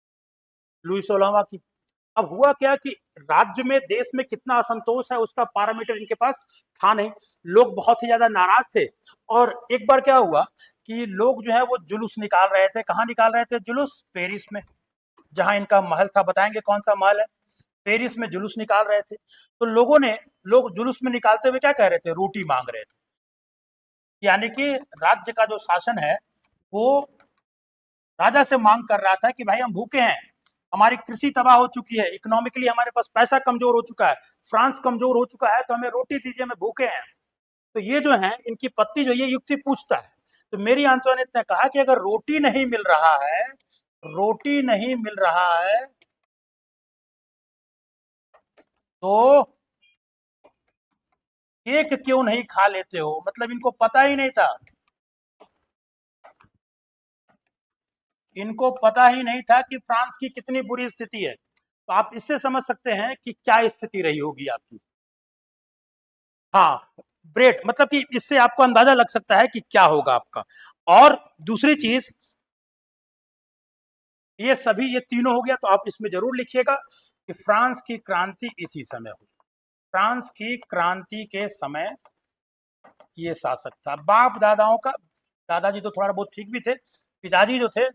लुई 16वां की। अब हुआ क्या कि राज्य में, देश में कितना असंतोष है उसका पैरामीटर इनके पास था नहीं, लोग बहुत ही ज्यादा नाराज थे। और एक बार क्या हुआ कि लोग जो है वो जुलूस निकाल रहे थे। कहाँ निकाल रहे थे जुलूस? पेरिस में, जहां इनका महल था। बताएंगे कौन सा महल है? पेरिस में जुलूस निकाल रहे थे। तो लोग जुलूस में निकालते हुए क्या कह रहे थे? रोटी मांग रहे थे। यानी कि राज्य का जो शासन है वो राजा से मांग कर रहा था कि भाई हम भूखे हैं, हमारी कृषि तबाह हो चुकी है, इकोनॉमिकली हमारे पास पैसा कमजोर हो चुका है, फ्रांस कमजोर हो चुका है, तो हमें रोटी दीजिए, हमें भूखे हैं। तो ये जो है इनकी पत्नी जो ये युक्ति पूछता है। तो मेरी आंतवानेत ने कहा कि अगर रोटी नहीं मिल रहा है, रोटी नहीं मिल रहा है तो केक क्यों नहीं खा लेते हो? मतलब इनको पता ही नहीं था, इनको पता ही नहीं था कि फ्रांस की कितनी बुरी स्थिति है। तो आप इससे समझ सकते हैं कि क्या स्थिति रही होगी आपकी। हाँ, ब्रेड, मतलब कि इससे आपको अंदाजा लग सकता है कि क्या होगा आपका। और दूसरी चीज, ये सभी, ये तीनों हो गया, तो आप इसमें जरूर लिखिएगा कि फ्रांस की क्रांति इसी समय हुई। फ्रांस की क्रांति के समय ये शासक था। बाप दादाओं का, दादाजी तो थोड़ा बहुत ठीक भी थे, पिताजी जो थे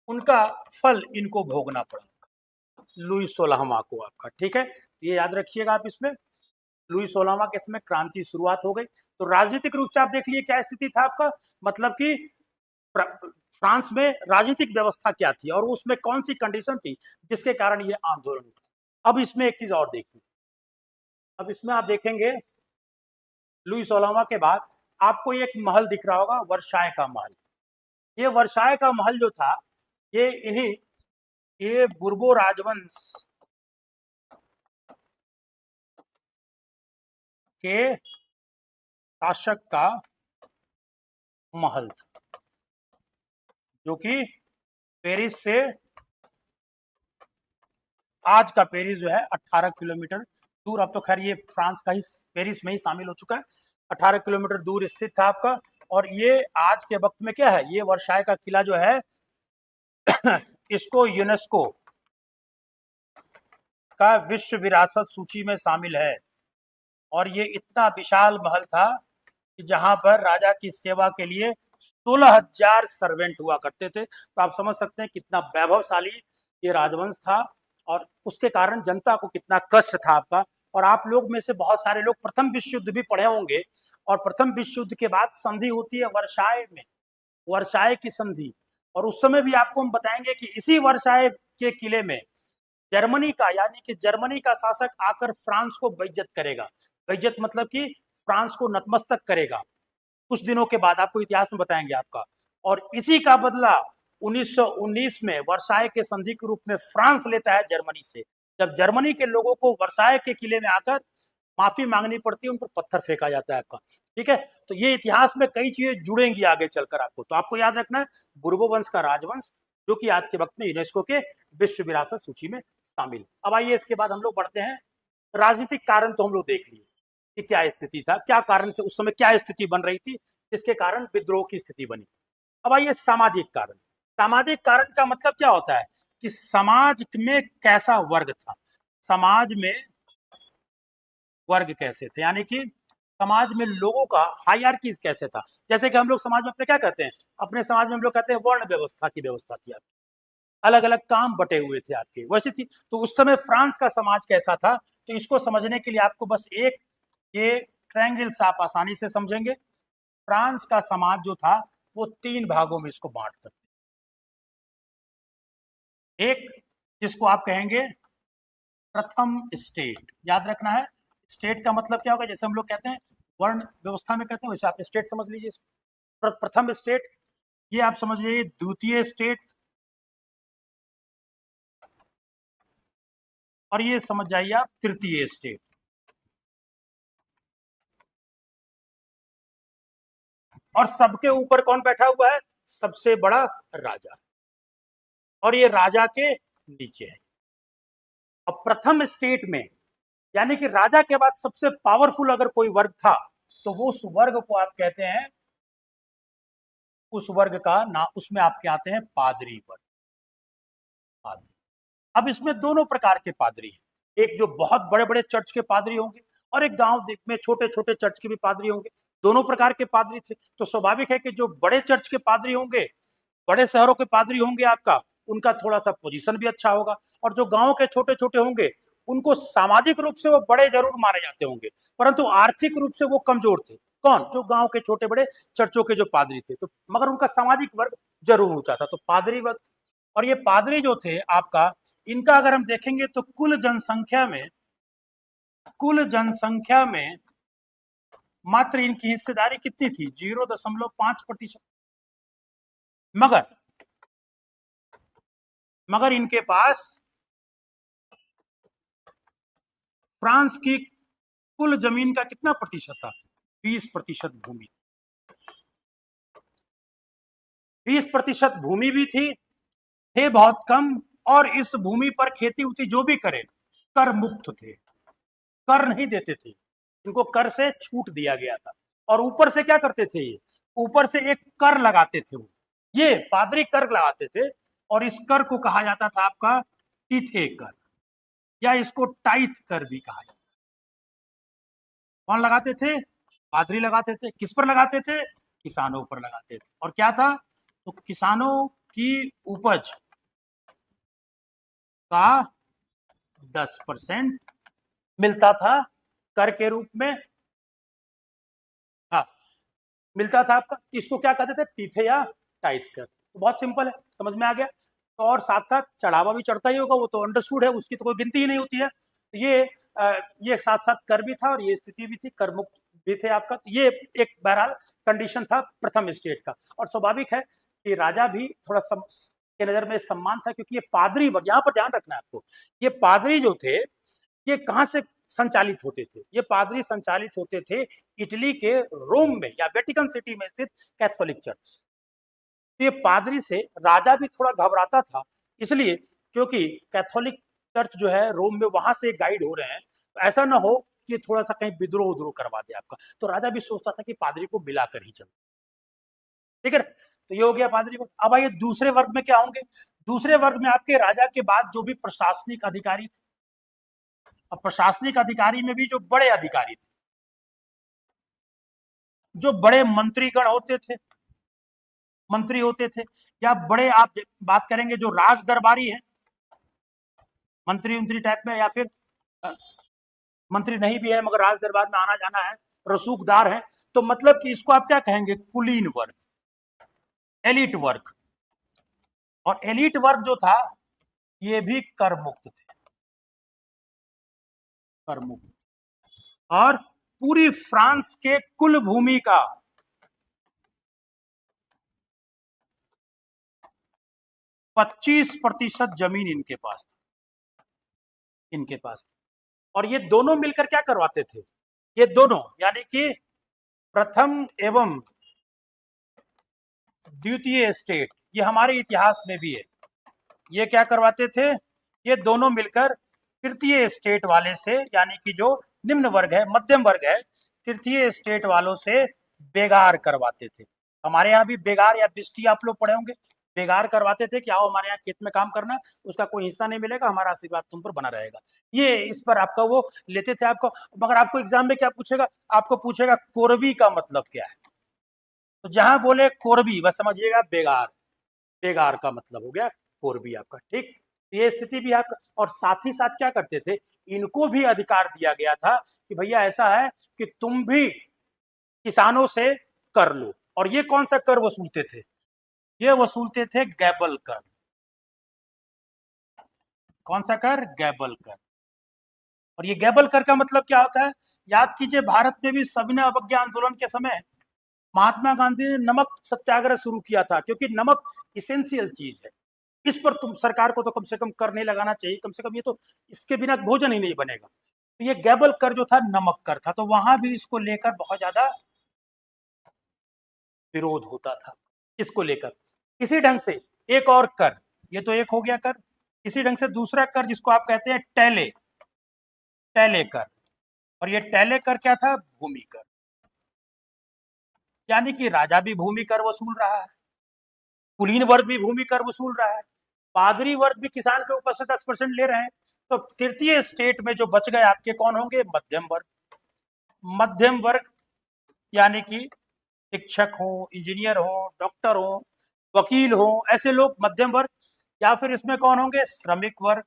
उनका फल इनको भोगना पड़ा, लुई 16वां को आपका, ठीक है। ये याद रखिएगा आप इसमें, लुई 16वां के समय क्रांति शुरुआत हो गई। तो राजनीतिक रूप से आप देख लिए क्या स्थिति था आपका, मतलब कि फ्रांस में राजनीतिक व्यवस्था क्या थी और उसमें कौन सी कंडीशन थी जिसके कारण ये आंदोलन उठा। अब इसमें एक चीज और देखिए, अब इसमें आप देखेंगे लुई 16वां के बाद आपको एक महल दिख रहा होगा, वर्साय का महल। ये वर्साय का महल जो था, ये इन्हीं, ये बुर्बो राजवंश के शासक का महल था, जो कि पेरिस से, आज का पेरिस जो है 18 किलोमीटर दूर, अब तो खैर ये फ्रांस का ही, पेरिस में ही शामिल हो चुका है, 18 किलोमीटर दूर स्थित था आपका। और ये आज के वक्त में क्या है, ये वर्साय का किला जो है इसको यूनेस्को का विश्व विरासत सूची में शामिल है। और ये इतना विशाल महल था कि जहां पर राजा की सेवा के लिए 16,000 सर्वेंट हुआ करते थे। तो आप समझ सकते हैं कितना वैभवशाली ये राजवंश था और उसके कारण जनता को कितना कष्ट था आपका। और आप लोग में से बहुत सारे लोग प्रथम विश्व युद्ध भी पढ़े होंगे, और प्रथम विश्व युद्ध के बाद संधि होती है वर्साय में, वर्साय की संधि। और उस समय भी आपको हम बताएंगे कि इसी वर्साय के किले में जर्मनी का, यानी कि जर्मनी का शासक आकर फ्रांस को बेइज्जत करेगा। बेइज्जत मतलब कि फ्रांस को नतमस्तक करेगा। कुछ दिनों के बाद आपको इतिहास में बताएंगे आपका। और इसी का बदला 1919 में वर्साय के संधि के रूप में फ्रांस लेता है जर्मनी से, जब जर्मनी के लोगों को वर्साय के किले में आकर माफी मांगनी पड़ती है, उन पर पत्थर फेंका जाता है आपका, ठीक है। तो ये इतिहास में कई चीजें जुड़ेंगी आगे चलकर आपको, तो आपको याद रखना है बुर्बो वंश का राजवंश, जो कि आज के वक्त में यूनेस्को के विश्व विरासत सूची में शामिल। अब आइए इसके बाद हम लोग बढ़ते हैं, राजनीतिक कारण तो हम लोग देख लिए कि क्या स्थिति था, क्या कारण से उस समय क्या स्थिति बन रही थी जिसके कारण विद्रोह की स्थिति बनी। अब आइए सामाजिक कारण। सामाजिक कारण का मतलब क्या होता है कि समाज में कैसा वर्ग था, समाज में वर्ग कैसे थे, यानी कि समाज में लोगों का हायरार्कीज कैसे था। जैसे कि हम लोग समाज में अपने क्या कहते हैं, अपने समाज में हम लोग कहते हैं वर्ण व्यवस्था की व्यवस्था थी आपकी, अलग अलग काम बटे हुए थे आपके, वैसे थी। तो उस समय फ्रांस का समाज कैसा था, तो इसको समझने के लिए आपको बस एक ये ट्रायंगल से आप आसानी से समझेंगे। फ्रांस का समाज जो था वो 3 भागों में इसको बांट सकते हैं। एक, जिसको आप कहेंगे प्रथम स्टेट, याद रखना है, स्टेट का मतलब क्या होगा, जैसे हम लोग कहते हैं वर्ण व्यवस्था में कहते हैं, वैसे आप स्टेट समझ लीजिए। प्रथम स्टेट ये आप समझ लीजिए, द्वितीय स्टेट, और ये समझ जाइए आप तृतीय स्टेट। और सबके ऊपर कौन बैठा हुआ है? सबसे बड़ा राजा, और ये राजा के नीचे है। अब प्रथम स्टेट में यानी कि राजा के बाद सबसे पावरफुल अगर कोई वर्ग था तो वो उस वर्ग को आप कहते हैं, उस वर्ग का ना, उसमें आपके आते हैं पादरी वर्ग। पादरी। अब इसमें दोनों प्रकार के पादरी हैं, एक जो बहुत बड़े बड़े चर्च के पादरी होंगे और एक गांव में छोटे छोटे चर्च के भी पादरी होंगे। दोनों प्रकार के पादरी थे। तो स्वाभाविक है कि जो बड़े चर्च के पादरी होंगे, बड़े शहरों के पादरी होंगे आपका, उनका थोड़ा सा पोजीशन भी अच्छा होगा, और जो गांव के छोटे छोटे होंगे उनको सामाजिक रूप से वो बड़े जरूर माने जाते होंगे, परंतु आर्थिक रूप से वो कमजोर थे। कौन? जो गांव के छोटे बड़े चर्चों के जो पादरी थे, तो मगर उनका सामाजिक वर्ग जरूर ऊंचा था, तो पादरी वर्ग। और ये पादरी जो थे आपका, इनका अगर हम देखेंगे तो कुल जनसंख्या में मात्र इनकी हिस्सेदारी कितनी थी? 0.5%। मगर इनके पास फ्रांस की कुल जमीन का कितना प्रतिशत था? 20% भूमि। 20% भूमि भी थी, थे बहुत कम, और इस भूमि पर खेती उती जो भी करे कर मुक्त थे, कर नहीं देते थे, इनको कर से छूट दिया गया था। और ऊपर से क्या करते थे? ये ऊपर से एक कर लगाते थे, वो ये पादरी कर लगाते थे, और इस कर को कहा जाता था आपका तीथे कर, या इसको टाइथ कर भी कहा जाता। कौन लगाते थे? पादरी लगाते थे। किस पर लगाते थे? किसानों पर लगाते थे। और क्या था? तो किसानों की उपज का 10% मिलता था कर के रूप में। हाँ, मिलता था आपका। इसको क्या कहते थे? तीथे या टाइथ कर। तो बहुत सिंपल है, समझ में आ गया। तो और साथ साथ चढ़ावा भी चढ़ता ही होगा, वो तो अंडरस्टूड है, उसकी तो कोई गिनती ही नहीं होती है। तो ये साथ साथ कर भी था और ये स्थिति भी थी, कर मुक्त भी थे आपका। तो ये एक बहरहाल कंडीशन था प्रथम स्टेट का। और स्वाभाविक है कि राजा भी थोड़ा के नजर में सम्मान था, क्योंकि ये पादरी, यहाँ पर ध्यान रखना है आपको, ये पादरी जो थे ये कहां से संचालित होते थे? ये पादरी संचालित होते थे इटली के रोम में या वेटिकन सिटी में स्थित कैथोलिक चर्च। तो ये पादरी से राजा भी थोड़ा घबराता था, इसलिए क्योंकि कैथोलिक चर्च जो है रोम में, वहां से गाइड हो रहे हैं, तो ऐसा ना हो कि थोड़ा सा कहीं विद्रोह उद्रोह करवा दे आपका। तो राजा भी सोचता था कि पादरी को मिलाकर ही चलो। ठीक है, तो ये हो गया पादरी वर्ग। अब आइए दूसरे वर्ग में क्या होंगे? दूसरे वर्ग में आपके राजा के बाद जो भी प्रशासनिक अधिकारी थे। अब प्रशासनिक अधिकारी में भी जो बड़े अधिकारी थे, जो बड़े मंत्रीगण होते थे, मंत्री होते थे, या बड़े आप बात करेंगे जो राज दरबारी हैं, मंत्री उंत्री टाइप में, या फिर मंत्री नहीं भी है मगर राज दरबार में आना जाना है, रसूखदार है, तो मतलब कि इसको आप क्या कहेंगे? कुलीन वर्ग, एलिट वर्ग। और एलिट वर्ग जो था ये भी कर मुक्त थे, कर मुक्त। और पूरी फ्रांस के कुल भूमि का 25% जमीन इनके पास था, इनके पास थी। और ये दोनों मिलकर क्या करवाते थे? ये दोनों यानी कि प्रथम एवं द्वितीय स्टेट, ये हमारे इतिहास में भी है, ये क्या करवाते थे? ये दोनों मिलकर तृतीय स्टेट वाले से, यानी कि जो निम्न वर्ग है, मध्यम वर्ग है, तृतीय स्टेट वालों से बेगार करवाते थे। हमारे यहाँ भी बेगार या बिस्टी आप लोग पढ़े होंगे, बेगार करवाते थे कि आओ हमारे यहाँ खेत में काम करना, उसका कोई हिस्सा नहीं मिलेगा, हमारा आशीर्वाद तुम पर बना रहेगा। ये इस पर आपका वो लेते थे आपको। मगर आपको एग्जाम में क्या पूछेगा? आपको पूछेगा कोरबी का मतलब क्या है। तो जहां बोले कोरबी, बस समझिएगा बेगार, बेगार का मतलब हो गया कोरबी आपका। ठीक, ये स्थिति भी आपका। और साथ ही साथ क्या करते थे? इनको भी अधिकार दिया गया था कि भैया ऐसा है कि तुम भी किसानों से कर लो। और ये कौन सा कर वसूलते थे? ये वसूलते थे गैबल कर। कौन सा कर? गैबल कर। और ये गैबल कर का मतलब क्या होता है? याद कीजिए, भारत में भी सविनय अवज्ञा आंदोलन के समय महात्मा गांधी ने नमक सत्याग्रह शुरू किया था, क्योंकि नमक इसेंशियल चीज है। इस पर तुम सरकार को तो कम से कम कर नहीं लगाना चाहिए, कम से कम ये तो, इसके बिना भोजन ही नहीं बनेगा। तो ये गैबल कर जो था नमक कर था, तो वहां भी इसको लेकर बहुत ज्यादा विरोध होता था इसको लेकर। इसी ढंग से एक और कर, ये तो एक हो गया कर, इसी ढंग से दूसरा कर जिसको आप कहते हैं टैले, टैले कर। और ये टैले कर क्या था? भूमि कर। यानी कि राजा भी भूमि कर वसूल रहा है, कुलीन वर्ग भी भूमि कर वसूल रहा है, पादरी वर्ग भी किसान के ऊपर से 10% ले रहे हैं। तो तृतीय स्टेट में जो बच गए आपके कौन होंगे? मध्यम वर्ग। मध्यम वर्ग यानी कि शिक्षक हो, इंजीनियर हो, डॉक्टर हो, वकील हो, ऐसे लोग मध्यम वर्ग। या फिर इसमें कौन होंगे? श्रमिक वर्ग।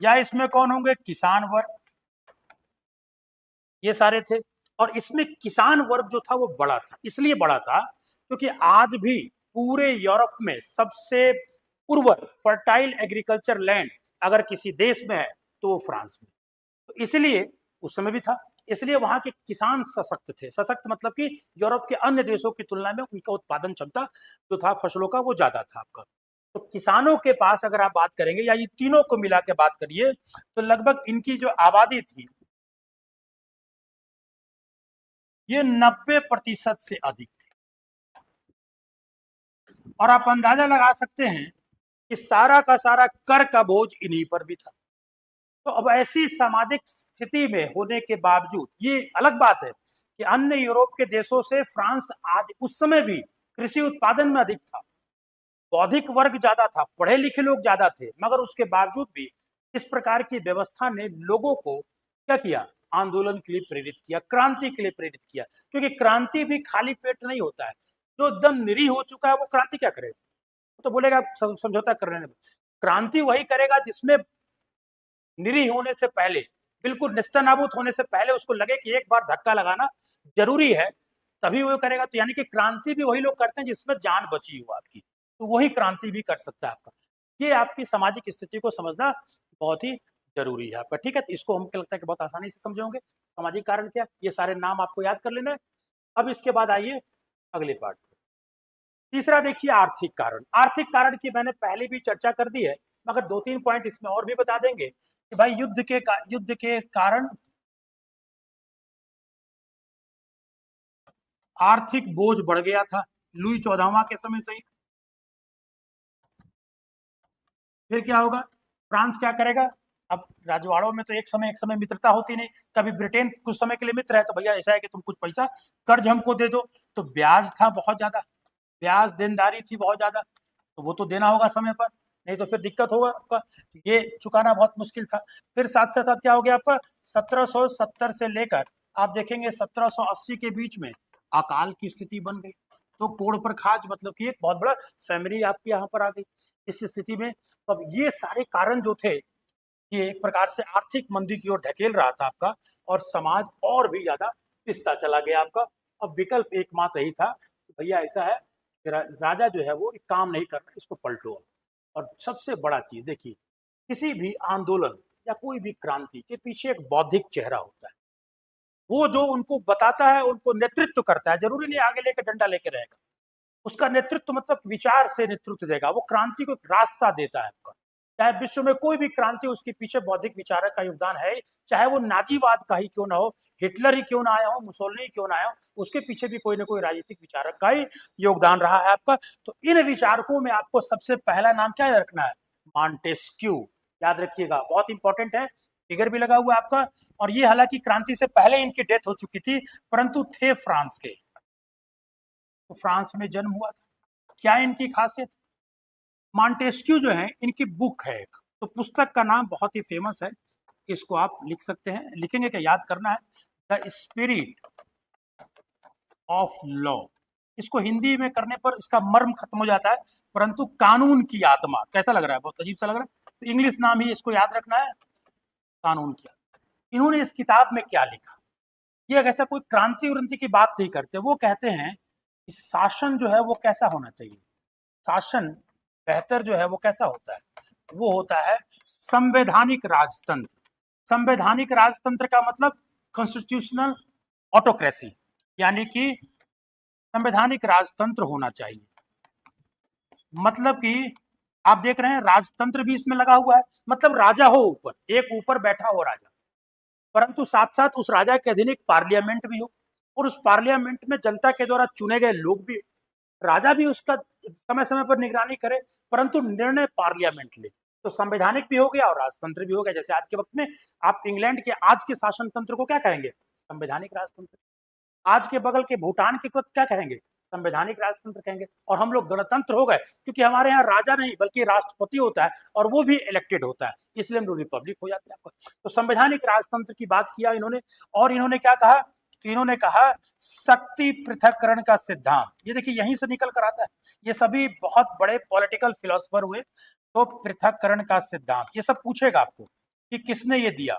या इसमें कौन होंगे? किसान वर्ग। ये सारे थे। और इसमें किसान वर्ग जो था वो बड़ा था, इसलिए बड़ा था क्योंकि आज भी पूरे यूरोप में सबसे उर्वर फर्टाइल एग्रीकल्चर लैंड अगर किसी देश में है तो वो फ्रांस में। तो इसलिए उस समय भी था, इसलिए वहां के किसान सशक्त थे। सशक्त मतलब कि यूरोप के अन्य देशों की तुलना में उनका उत्पादन क्षमता जो था फसलों का वो ज्यादा था आपका। तो किसानों के पास अगर आप बात करेंगे या ये तीनों को मिला के बात करिए तो लगभग इनकी जो आबादी थी ये 90% से अधिक थी। और आप अंदाजा लगा सकते हैं कि सारा का सारा कर का बोझ इन्हीं पर भी था। तो अब ऐसी सामाजिक स्थिति में होने के बावजूद ये अलग बात है कि अन्य यूरोप के देशों से फ्रांस आज उस समय भी कृषि उत्पादन में अधिक था, बौद्धिक वर्ग ज्यादा था, पढ़े लिखे लोग ज्यादा थे, मगर उसके बावजूद भी इस प्रकार की व्यवस्था ने लोगों को क्या किया? आंदोलन के लिए प्रेरित किया, क्रांति के लिए प्रेरित किया। क्योंकि क्रांति भी खाली पेट नहीं होता है। जो एकदम निरीह हो चुका है वो क्रांति क्या करेगा? तो बोलेगा समझौता कर रहे हैं। क्रांति वही करेगा जिसमें निरीह होने से पहले, बिल्कुल निस्तानाबूत होने से पहले उसको लगे कि एक बार धक्का लगाना जरूरी है, तभी वो करेगा। तो यानी कि क्रांति भी वही लोग करते हैं जिसमें जान बची हो आपकी, तो वही क्रांति भी कर सकता है आपका। ये आपकी सामाजिक स्थिति को समझना बहुत ही जरूरी है आपका। ठीक है, तो इसको हमको लगता है कि बहुत आसानी से समझोगे। सामाजिक कारण क्या, ये सारे नाम आपको याद कर लेना है। अब इसके बाद आइए अगले पार्ट। तीसरा देखिए आर्थिक कारण। आर्थिक कारण की मैंने पहले भी चर्चा कर दी है, मगर 2-3 पॉइंट इसमें और भी बता देंगे कि भाई युद्ध के कारण आर्थिक बोझ बढ़ गया था लुई 14वां के समय से ही। फिर क्या होगा? फ्रांस क्या करेगा? अब राजवाड़ों में तो एक समय मित्रता होती नहीं। कभी ब्रिटेन कुछ समय के लिए मित्र है तो भैया ऐसा है कि तुम कुछ पैसा कर्ज हमको दे दो, तो ब्याज था बहुत ज्यादा, ब्याज देनदारी थी बहुत ज्यादा, तो वो तो देना होगा समय पर, नहीं तो फिर दिक्कत होगा आपका, ये चुकाना बहुत मुश्किल था। फिर साथ से साथ क्या हो गया आपका? 1770 से लेकर आप देखेंगे 1780 के बीच में अकाल की स्थिति बन गई। तो कोड़ पर खाज मतलब कि एक बहुत बड़ा फैमिली आपके यहाँ पर आ गई इस स्थिति में। तो अब ये सारे कारण जो थे ये एक प्रकार से आर्थिक मंदी की ओर ढकेल रहा था आपका, और समाज और भी ज्यादा पिसता चला गया आपका। अब विकल्प एकमात्र यही था कि भैया ऐसा है कि राजा जो है वो एक काम नहीं कर रहा, इसको पलटो। और सबसे बड़ा चीज देखिए, किसी भी आंदोलन या कोई भी क्रांति के पीछे एक बौद्धिक चेहरा होता है, वो जो उनको बताता है, उनको नेतृत्व करता है। जरूरी नहीं आगे लेकर डंडा लेके रहेगा, उसका नेतृत्व मतलब विचार से नेतृत्व देगा, वो क्रांति को एक रास्ता देता है आपका। चाहे विश्व में कोई भी क्रांति, उसके पीछे बौद्धिक विचारक का योगदान है, चाहे वो नाजीवाद का ही क्यों ना हो, हिटलर ही क्यों ना आया हो, मुसोलिनी क्यों ना आया हो, उसके पीछे भी कोई ना कोई राजनीतिक विचारक का ही योगदान रहा है आपका। तो इन विचारकों में आपको सबसे पहला नाम क्या रखना है? मॉन्टेस्क्यू। याद रखिएगा, बहुत इंपॉर्टेंट है, फिगर भी लगा हुआ है आपका। और ये हालांकि क्रांति से पहले इनकी डेथ हो चुकी थी, परंतु थे फ्रांस के, तो फ्रांस में जन्म हुआ था। क्या इनकी खासियत? मॉन्टेस्क्यू जो है इनकी बुक है एक, तो पुस्तक का नाम बहुत ही फेमस है, इसको आप लिख सकते हैं, लिखेंगे क्या याद करना है, द स्पिरिट ऑफ लॉ। इसको हिंदी में करने पर इसका मर्म खत्म हो जाता है, परंतु कानून की आत्मा, कैसा लग रहा है? बहुत अजीब सा लग रहा है, तो इंग्लिश नाम ही इसको याद रखना है, कानून की आत्मा। इन्होंने इस किताब में क्या लिखा? ये ऐसा कोई क्रांति उन्ति की बात नहीं करते, वो कहते हैं कि शासन जो है वो कैसा होना चाहिए, शासन बेहतर जो है वो कैसा होता है? वो होता है संवैधानिक राजतंत्र। संवैधानिक राजतंत्र का मतलब कॉन्स्टिट्यूशनल ऑटोक्रेसी, यानी कि संवैधानिक राजतंत्र होना चाहिए। मतलब कि आप देख रहे हैं राजतंत्र भी इसमें लगा हुआ है, मतलब राजा हो ऊपर, एक ऊपर बैठा हो राजा, परंतु साथ साथ उस राजा के अधीन एक पार्लियामेंट भी हो, और उस पार्लियामेंट में जनता के द्वारा चुने गए लोग भी, राजा भी उसका समय समय पर निगरानी करे, परंतु निर्णय पार्लियामेंट ले। तो संवैधानिक भी हो गया और राजतंत्र भी हो गया। जैसे आज के वक्त में आप इंग्लैंड के आज के शासन तंत्र को क्या कहेंगे? संवैधानिक राजतंत्र। आज के बगल के भूटान के वक्त क्या कहेंगे? संवैधानिक राजतंत्र कहेंगे। और हम लोग गणतंत्र हो गए क्योंकि हमारे यहाँ राजा नहीं बल्कि राष्ट्रपति होता है, और वो भी इलेक्टेड होता है, इसलिए हम लोग रिपब्लिक हो जाते हैं। तो संवैधानिक राजतंत्र की बात किया इन्होंने, और इन्होंने क्या कहा? इन्होंने कहा शक्ति पृथक्करण का सिद्धांत। ये देखिए यहीं से निकल कर आता है, ये सभी बहुत बड़े पॉलिटिकल फिलोसफर हुए। तो पृथक्करण का सिद्धांत ये सब पूछेगा आपको कि किसने ये दिया।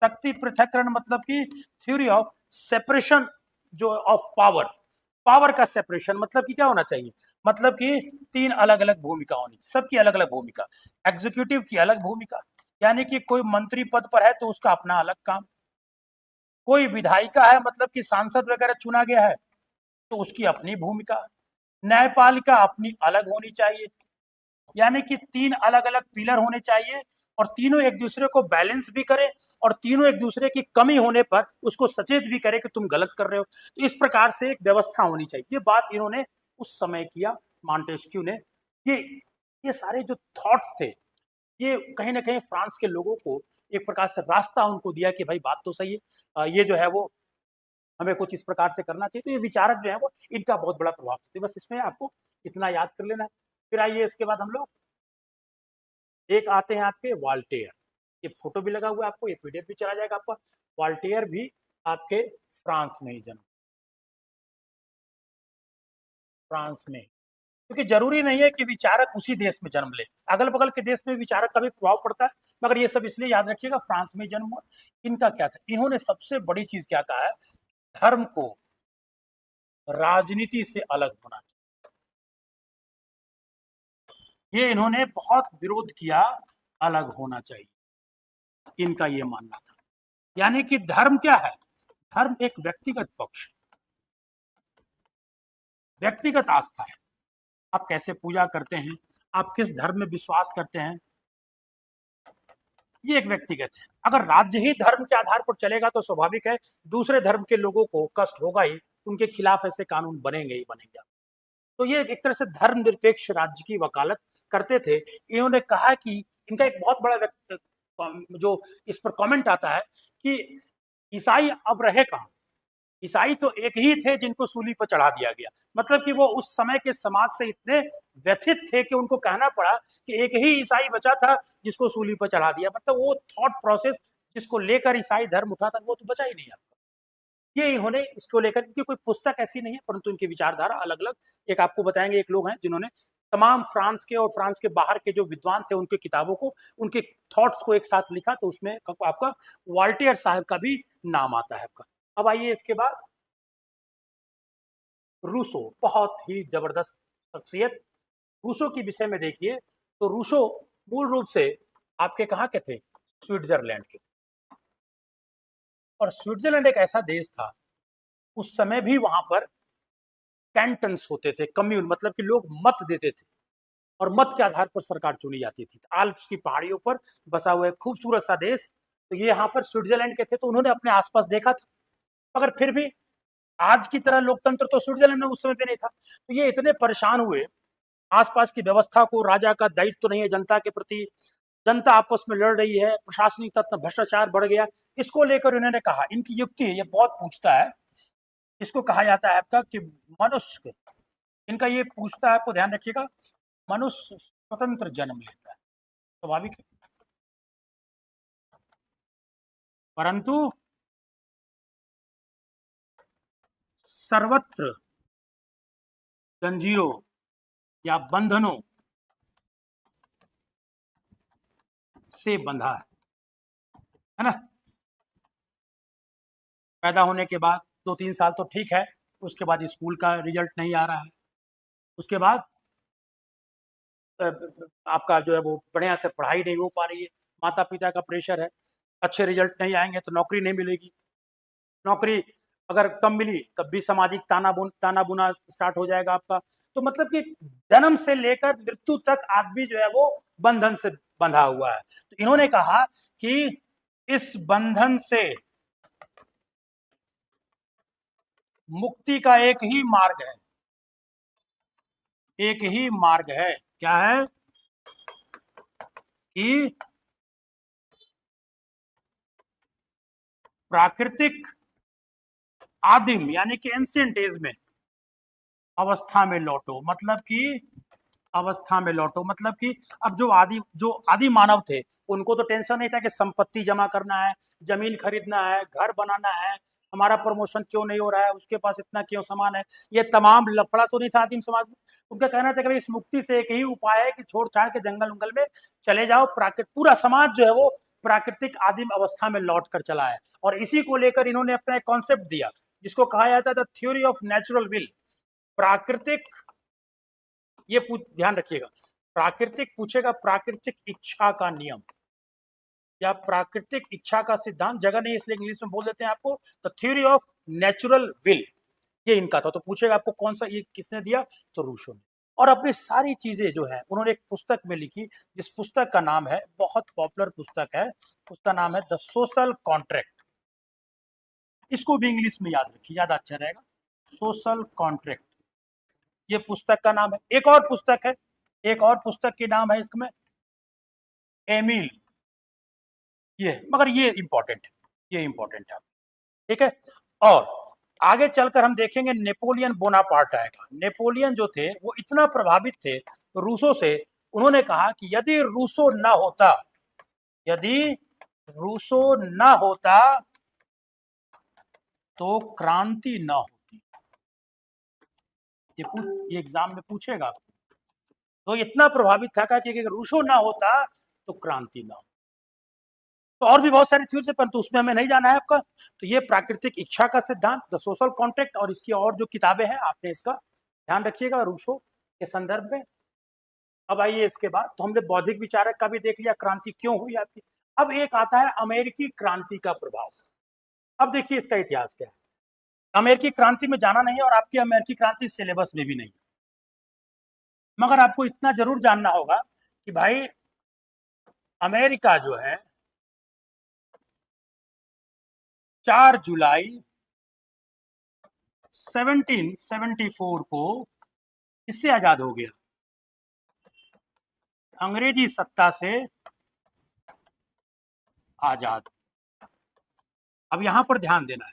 शक्ति पृथक्करण मतलब कि थ्योरी ऑफ सेपरेशन जो ऑफ पावर, पावर का सेपरेशन, मतलब कि क्या होना चाहिए? मतलब कि तीन अलग अलग भूमिका होनी, सबकी अलग अलग भूमिका। एग्जीक्यूटिव की अलग भूमिका, यानी कि कोई मंत्री पद पर है तो उसका अपना अलग काम, कोई विधायिका है मतलब कि सांसद वगैरह चुना गया है तो उसकी अपनी भूमिका, न्यायपालिका अपनी अलग होनी चाहिए। यानी कि तीन अलग अलग पिलर होने चाहिए, और तीनों एक दूसरे को बैलेंस भी करे, और तीनों एक दूसरे की कमी होने पर उसको सचेत भी करे कि तुम गलत कर रहे हो। तो इस प्रकार से एक व्यवस्था होनी चाहिए। ये बात इन्होंने उस समय किया, मॉन्टेस्क्यू ने। ये ये सारे जो थॉट्स थे, ये कहीं ना कहीं फ्रांस के लोगों को एक प्रकार से रास्ता उनको दिया कि भाई बात तो सही है, ये जो है वो हमें कुछ इस प्रकार से करना चाहिए। तो ये विचारक जो है वो इनका बहुत बड़ा प्रभाव है। बस इसमें आपको इतना याद कर लेना है। फिर आइए इसके बाद हम लोग एक आते हैं आपके वाल्टेयर। ये फोटो भी लगा हुआ है आपको, ये पीडीएफ भी चला जाएगा आपका। वाल्टेयर भी आपके फ्रांस में ही जन्म, फ्रांस में, क्योंकि जरूरी नहीं है कि विचारक उसी देश में जन्म ले, अगल बगल के देश में विचारक का भी प्रभाव पड़ता है, मगर ये सब इसलिए याद रखिएगा फ्रांस में जन्म हुआ। इनका क्या था? इन्होंने सबसे बड़ी चीज क्या कहा है? धर्म को राजनीति से अलग होना चाहिए। ये इन्होंने बहुत विरोध किया, अलग होना चाहिए, इनका ये मानना था। यानी कि धर्म क्या है? धर्म एक व्यक्तिगत पक्ष, व्यक्तिगत आस्था है। आप कैसे पूजा करते हैं, आप किस धर्म में विश्वास करते हैं, ये एक व्यक्तिगत है। अगर राज्य ही धर्म के आधार पर चलेगा तो स्वाभाविक है दूसरे धर्म के लोगों को कष्ट होगा ही, उनके खिलाफ ऐसे कानून बनेंगे ही बनेंगे। तो ये एक तरह से धर्मनिरपेक्ष राज्य की वकालत करते थे। इन्होंने कहा कि इनका एक बहुत बड़ा जो इस पर कमेंट आता है कि ईसाई अब रहे कहाँ? ईसाई तो एक ही थे जिनको सूली पर चढ़ा दिया गया। मतलब कि वो उस समय के समाज से इतने व्यथित थे कि उनको कहना पड़ा कि एक ही ईसाई बचा था जिसको सूली पर चढ़ा दिया। मतलब वो थॉट प्रोसेस जिसको लेकर ईसाई धर्म उठा था वो तो बचा ही नहीं आपका। ये इन्होंने इसको लेकर, इनकी कोई पुस्तक ऐसी नहीं है परंतु इनकी विचारधारा अलग अलग। एक आपको बताएंगे, एक लोग हैं जिन्होंने तमाम फ्रांस के और फ्रांस के बाहर के जो विद्वान थे उनके किताबों को, उनके थॉट्स को एक साथ लिखा, तो उसमें आपका वाल्टेयर साहब का भी नाम आता है आपका। अब आइए इसके बाद रूसो, बहुत ही जबरदस्त शख्सियत। रूसो के विषय में देखिए तो रूसो मूल रूप से आपके कहाँ के थे? स्विट्जरलैंड के। और स्विट्जरलैंड एक ऐसा देश था, उस समय भी वहां पर कैंटन्स होते थे, कम्यून, मतलब कि लोग मत देते थे और मत के आधार पर सरकार चुनी जाती थी। आल्प्स की पहाड़ियों पर बसा हुआ एक खूबसूरत सा देश। तो ये यहाँ पर स्विट्जरलैंड के थे, तो उन्होंने अपने आसपास देखा था, मगर फिर भी आज की तरह लोकतंत्र तो स्विट्जरलैंड में उस समय भी नहीं था। तो ये इतने परेशान हुए, आसपास की व्यवस्था को, राजा का दायित्व तो नहीं है जनता के प्रति, जनता आपस में लड़ रही है, प्रशासनिक तत्व भ्रष्टाचार बढ़ गया। इसको लेकर उन्होंने कहा, इनकी युक्ति है, ये बहुत पूछता है, इसको कहा जाता है आपका कि मनुष्य, इनका ये पूछता है, आपको ध्यान रखिएगा, मनुष्य स्वतंत्र जन्म लेता है, स्वाभाविक है, परंतु सर्वत्र जंजीरों या बंधनों से बंधा है ना। पैदा होने के बाद 2-3 साल तो ठीक है, उसके बाद स्कूल का रिजल्ट नहीं आ रहा है, उसके बाद आपका जो है वो बढ़िया से पढ़ाई नहीं हो पा रही है, माता पिता का प्रेशर है, अच्छे रिजल्ट नहीं आएंगे तो नौकरी नहीं मिलेगी, नौकरी अगर कम मिली तब भी सामाजिक ताना बुना स्टार्ट हो जाएगा आपका। तो मतलब कि जन्म से लेकर मृत्यु तक आदमी जो है वो बंधन से बंधा हुआ है। तो इन्होंने कहा कि इस बंधन से मुक्ति का एक ही मार्ग है, एक ही मार्ग है। क्या है? कि प्राकृतिक आदिम यानी कि एंशिएंट एज में अवस्था में लौटो। मतलब कि अवस्था में लौटो मतलब कि अब जो आदि मानव थे उनको तो टेंशन नहीं था कि संपत्ति जमा करना है, जमीन खरीदना है, घर बनाना है, हमारा प्रमोशन क्यों नहीं हो रहा है, उसके पास इतना क्यों सामान है, ये तमाम लफड़ा तो नहीं था आदिम समाज में। उनका कहना था कि इस मुक्ति से एक ही उपाय है कि छोड़ छाड़ के जंगल उंगल में चले जाओ। पूरा समाज जो है वो प्राकृतिक आदिम अवस्था में लौट कर चला है। और इसी को लेकर इन्होंने अपना एक कॉन्सेप्ट दिया जिसको कहा जाता है the theory of natural will. प्राकृतिक, ये ध्यान रखिएगा, प्राकृतिक पूछेगा प्राकृतिक इच्छा का नियम या प्राकृतिक इच्छा का सिद्धांत, जगह नहीं इसलिए इंग्लिश में बोल देते हैं आपको, the theory of natural will, ये इनका था। तो पूछेगा आपको कौन सा, ये किसने दिया? तो रूसो ने। और अपनी सारी चीजें जो है उन्होंने एक पुस्तक में लिखी, जिस पुस्तक का नाम है, बहुत पॉपुलर पुस्तक है, उसका नाम है द सोशल कॉन्ट्रैक्ट। इसको भी इंग्लिश में याद रखिए, ज्यादा अच्छा रहेगा, सोशल कॉन्ट्रैक्ट, ये पुस्तक का नाम है। एक और पुस्तक है, एक और पुस्तक के नाम है इसमें एमिल, ये, मगर ये इंपॉर्टेंट है, ये इंपॉर्टेंट है, ठीक है। और आगे चलकर हम देखेंगे नेपोलियन बोनापार्ट आएगा। नेपोलियन जो थे वो इतना प्रभावित थे रूसों से, उन्होंने कहा कि यदि रूसो ना होता, यदि रूसो ना होता तो क्रांति ना होती। ये एग्जाम में पूछेगा। तो इतना प्रभावित था कि अगर रूसो ना होता तो क्रांति ना हो। तो और भी बहुत सारी थ्योरीज है परंतु उसमें हमें नहीं जाना है आपका। तो ये प्राकृतिक इच्छा का सिद्धांत, द सोशल कॉन्ट्रैक्ट, और इसकी और जो किताबें हैं आपने इसका ध्यान रखिएगा रूसो के संदर्भ में। अब आइए इसके बाद, तो हमने बौद्धिक विचारक का भी देख लिया, क्रांति क्यों हुई आपकी। अब एक आता है अमेरिकी क्रांति का प्रभाव। अब देखिए इसका इतिहास क्या है। अमेरिकी क्रांति में जाना नहीं है और आपकी अमेरिकी क्रांति सिलेबस में भी नहीं, मगर आपको इतना जरूर जानना होगा कि भाई अमेरिका जो है 4 जुलाई 1774 को इससे आजाद हो गया, अंग्रेजी सत्ता से आजाद। अब यहां पर ध्यान देना है,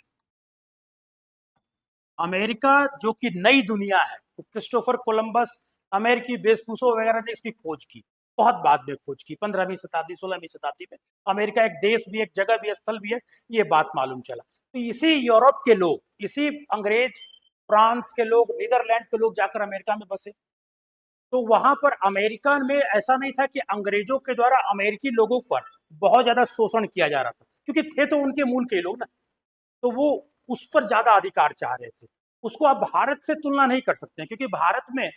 अमेरिका जो कि नई दुनिया है, तो क्रिस्टोफर कोलंबस अमेरिकी वेशभूषा वगैरह ने इसकी खोज की, बहुत बाद में खोज की, 15वीं शताब्दी 16वीं शताब्दी में। अमेरिका एक देश भी, एक जगह भी, स्थल भी है, ये बात मालूम चला। तो इसी यूरोप के लोग, इसी अंग्रेज, फ्रांस के लोग, नीदरलैंड के लोग जाकर अमेरिका में बसे। तो वहां पर अमेरिका में ऐसा नहीं था कि अंग्रेजों के द्वारा अमेरिकी लोगों पर बहुत ज्यादा शोषण किया जा रहा था, क्योंकि थे तो उनके मूल के लोग ना, तो वो उस पर ज्यादा अधिकार चाह रहे थे। उसको आप भारत से तुलना नहीं कर सकते, क्योंकि भारत में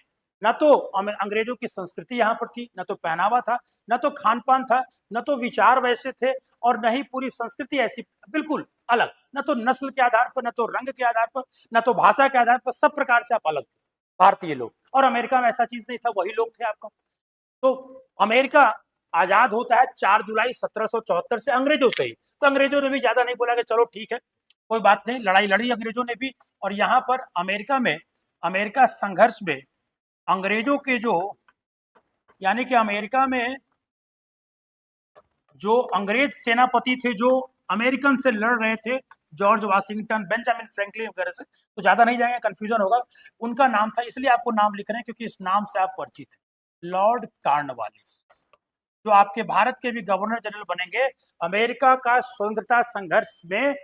न तो अंग्रेजों की संस्कृति यहाँ पर थी, न तो पहनावा था, न तो खान पान था, न तो विचार वैसे थे, और न ही पूरी संस्कृति ऐसी, बिल्कुल अलग, न तो नस्ल के आधार पर, न तो रंग के आधार पर, न तो भाषा के आधार पर, सब प्रकार से आप अलग थे भारतीय लोग। और अमेरिका में ऐसा चीज नहीं था, वही लोग थे आपका। तो अमेरिका आजाद होता है 4 जुलाई 1774 से, अंग्रेजों से ही। तो अंग्रेजों ने भी ज्यादा नहीं बोला कि चलो ठीक है कोई बात नहीं, लड़ाई लड़ी अंग्रेजों ने भी। और यहाँ पर अमेरिका में, अमेरिका संघर्ष में अंग्रेजों के जो, यानी कि अमेरिका में जो अंग्रेज सेनापति थे जो अमेरिकन से लड़ रहे थे, जॉर्ज वाशिंगटन, बेंजामिन फ्रैंकलिन वगैरह से, तो ज्यादा नहीं जाएंगे, कंफ्यूजन होगा। उनका नाम था, इसलिए आपको नाम लिख रहे हैं क्योंकि इस नाम से आप परिचित हैं, लॉर्ड कॉर्नवालिस, जो आपके भारत के भी गवर्नर जनरल बनेंगे। अमेरिका का स्वतंत्रता संघर्ष में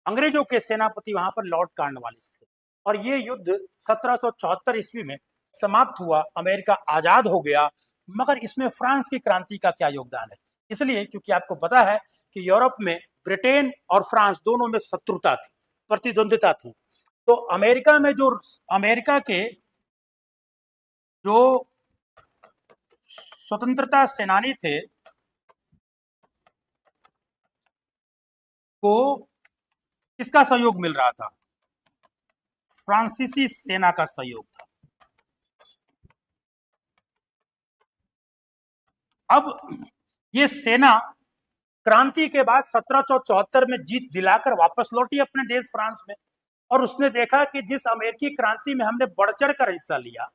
अंग्रेजों के सेनापति वहां पर लॉर्ड कॉर्नवालिस थे। और ये युद्ध 1774 ईस्वी में समाप्त हुआ, अमेरिका आजाद हो गया। मगर इसमें फ्रांस की क्रांति का क्या योगदान है? इसलिए क्योंकि आपको पता है कि यूरोप में ब्रिटेन और फ्रांस दोनों में शत्रुता थी, प्रतिद्वंदिता थी। तो अमेरिका में जो अमेरिका के जो स्वतंत्रता सेनानी थे को किसका सहयोग मिल रहा था? फ्रांसीसी सेना का सहयोग था। अब ये सेना क्रांति के बाद 1774 में जीत दिलाकर वापस लौटी अपने देश फ्रांस में, और उसने देखा कि जिस अमेरिकी क्रांति में हमने बढ़ चढ़ कर हिस्सा लिया,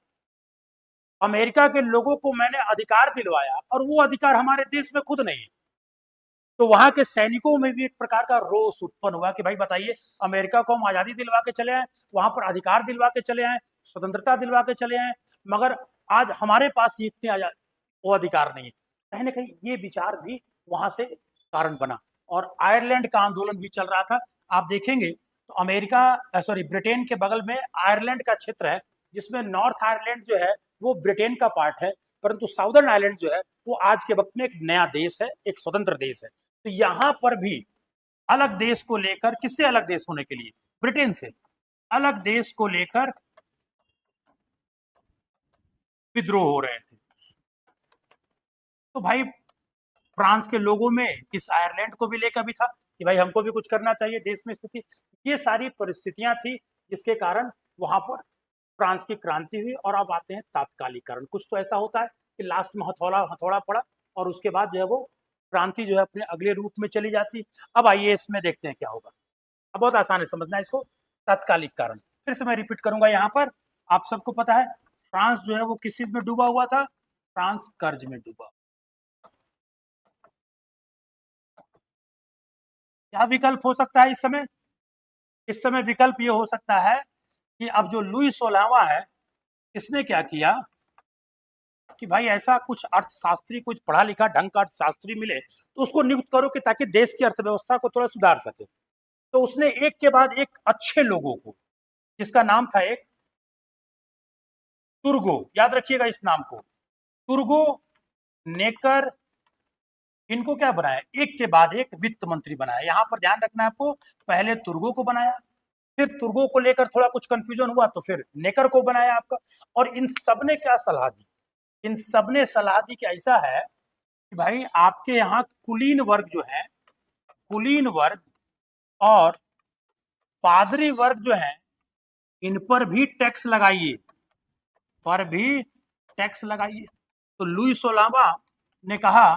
अमेरिका के लोगों को मैंने अधिकार दिलवाया, और वो अधिकार हमारे देश में खुद नहीं है। तो वहां के सैनिकों में भी एक प्रकार का रोष उत्पन्न हुआ कि भाई बताइए, अमेरिका को हम आजादी दिलवा के चले आए, वहां पर अधिकार दिलवा के चले आए, स्वतंत्रता दिलवा के चले आए, मगर आज हमारे पास इतने वो अधिकार नहीं है। कहीं ना कहीं ये विचार भी वहां से कारण बना, और आयरलैंड का आंदोलन भी चल रहा था। आप देखेंगे तो अमेरिका, सॉरी, ब्रिटेन के बगल में आयरलैंड का क्षेत्र है, जिसमें नॉर्थ आयरलैंड जो है वो ब्रिटेन का पार्ट है, परंतु साउदर्न आयरलैंड जो है वो आज के वक्त में एक नया देश है, एक स्वतंत्र देश है। तो यहां पर भी अलग देश को लेकर, किससे अलग देश होने के लिए? ब्रिटेन से अलग देश को लेकर विद्रोह हो रहे थे। तो भाई फ्रांस के लोगों में इस आयरलैंड को भी लेकर भी था कि भाई हमको भी कुछ करना चाहिए देश में स्थिति। ये सारी परिस्थितियां थी जिसके कारण वहां पर फ्रांस की क्रांति हुई। और अब आते हैं तात्कालिकरण। कुछ तो ऐसा होता है कि लास्ट में हथौड़ा हथौड़ा पड़ा और उसके बाद जो है वो क्रांति जो है अपने अगले रूप में चली जाती। अब आइए इसमें देखते हैं क्या होगा। अब बहुत आसान है समझना इसको। तात्कालिक कारण फिर से मैं रिपीट करूंगा। यहाँ पर आप सबको पता है फ्रांस जो है वो किस चीज में डूबा हुआ था? फ्रांस कर्ज में डूबा। क्या विकल्प हो सकता है इस समय? इस समय विकल्प ये हो सकता है कि अब जो लुई 16वां है, इसने क्या किया कि भाई ऐसा कुछ अर्थशास्त्री, कुछ पढ़ा लिखा ढंग का अर्थशास्त्री मिले तो उसको नियुक्त करो कि ताकि देश की अर्थव्यवस्था को थोड़ा सुधार सके। तो उसने एक के बाद एक अच्छे लोगों को, जिसका नाम था एक तुर्गो, याद रखिएगा इस नाम को, तुर्गो, नेकर, इनको क्या बनाया? एक के बाद एक वित्त मंत्री बनाया। यहां पर ध्यान रखना है आपको, पहले तुर्गो को बनाया, फिर तुर्गो को लेकर थोड़ा कुछ कंफ्यूजन हुआ तो फिर नेकर को बनाया आपका। और इन सब ने क्या सलाह दी? इन सब ने सलाह दी कि ऐसा है कि भाई आपके यहाँ कुलीन वर्ग जो है, कुलीन वर्ग और पादरी वर्ग जो है, इन पर भी टैक्स लगाइए, पर भी टैक्स लगाइए। तो लुई 16वां ने कहा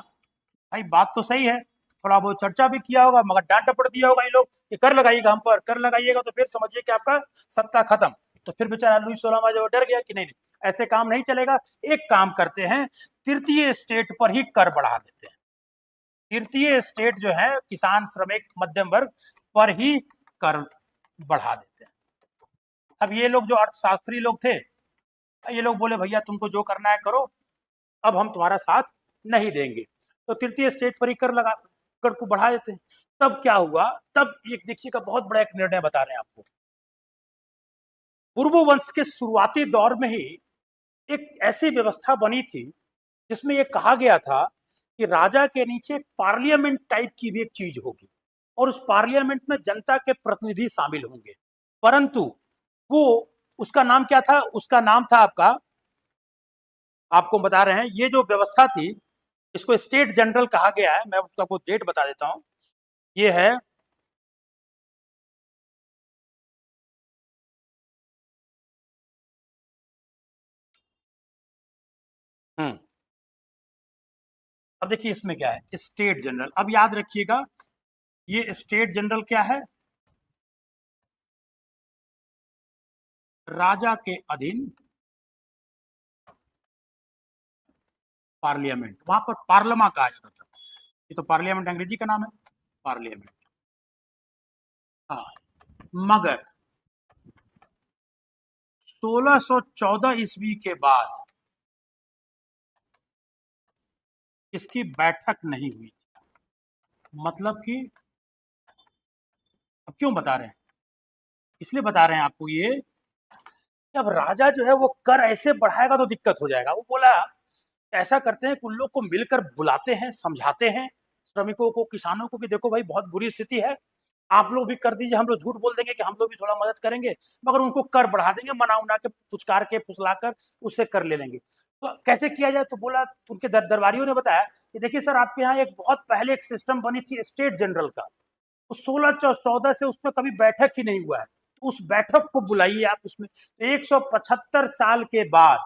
भाई बात तो सही है, थोड़ा बहुत चर्चा भी किया होगा मगर डांट डपट दिया होगा ये लोग कि कर लगाइएगा हम पर, कर लगाइएगा तो फिर समझिए कि आपका सत्ता खत्म। तो फिर बेचारा लुई 16वां जो डर गया कि नहीं नहीं ऐसे काम नहीं चलेगा, एक काम करते हैं, तृतीय स्टेट पर ही कर बढ़ा देते हैं। तृतीय स्टेट जो है किसान, श्रमिक, मध्यम वर्ग पर ही कर बढ़ा देते हैं। अब ये लोग जो अर्थशास्त्री लोग थे, ये लोग बोले भैया तुमको जो करना है करो, अब हम तुम्हारा साथ नहीं देंगे। तो तृतीय स्टेट पर ही कर को बढ़ा देते हैं। तब क्या हुआ? तब एक देखिएगा बहुत बड़ा एक निर्णय बता रहे हैं आपको। पूर्व वंश के शुरुआती दौर में ही एक ऐसी व्यवस्था बनी थी जिसमें यह कहा गया था कि राजा के नीचे पार्लियामेंट टाइप की भी एक चीज होगी और उस पार्लियामेंट में जनता के प्रतिनिधि शामिल होंगे। परंतु वो, उसका नाम क्या था? उसका नाम था आपको बता रहे हैं, ये जो व्यवस्था थी इसको स्टेट जनरल कहा गया है। मैं उसका को डेट बता देता हूं, ये है अब देखिए इसमें क्या है, स्टेट जनरल। अब याद रखिएगा ये स्टेट जनरल क्या है? राजा के अधीन पार्लियामेंट, वहां पर पार्लियामा कहा जाता था। ये तो पार्लियामेंट अंग्रेजी का नाम है, पार्लियामेंट। हाँ, मगर 1614 ईस्वी के बाद इसकी बैठक नहीं हुई। मतलब कि अब क्यों बता रहे हैं? इसलिए बता रहे हैं आपको ये, अब राजा जो है वो कर ऐसे बढ़ाएगा तो दिक्कत हो जाएगा। वो बोला ऐसा करते हैं कि उन लोग को मिलकर बुलाते हैं, समझाते हैं श्रमिकों को, किसानों को कि देखो भाई बहुत बुरी स्थिति है, आप लोग भी कर दीजिए, हम लोग झूठ बोल देंगे कि हम लोग भी थोड़ा मदद करेंगे, मगर उनको कर बढ़ा देंगे, मना उना के, पुचकार के, फुसलाकर उससे कर ले लेंगे। तो कैसे किया जाए? तो बोला, उनके दरबारियों ने बताया कि देखिए सर, आपके यहाँ एक बहुत पहले एक सिस्टम बनी थी स्टेट जनरल का, तो 1614 से उसमें कभी बैठक ही नहीं हुआ है, तो उस बैठक को बुलाइए आप उसमें। तो 175 साल के बाद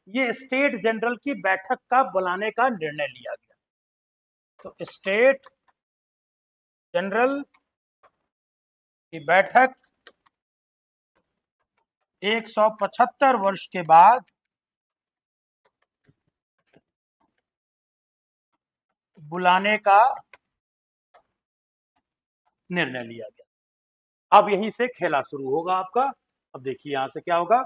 ये स्टेट जनरल की बैठक का बुलाने का निर्णय लिया गया। तो स्टेट जनरल की बैठक 175 वर्ष के बाद बुलाने का निर्णय लिया गया। अब यहीं से खेला शुरू होगा आपका। अब देखिए यहां से क्या होगा।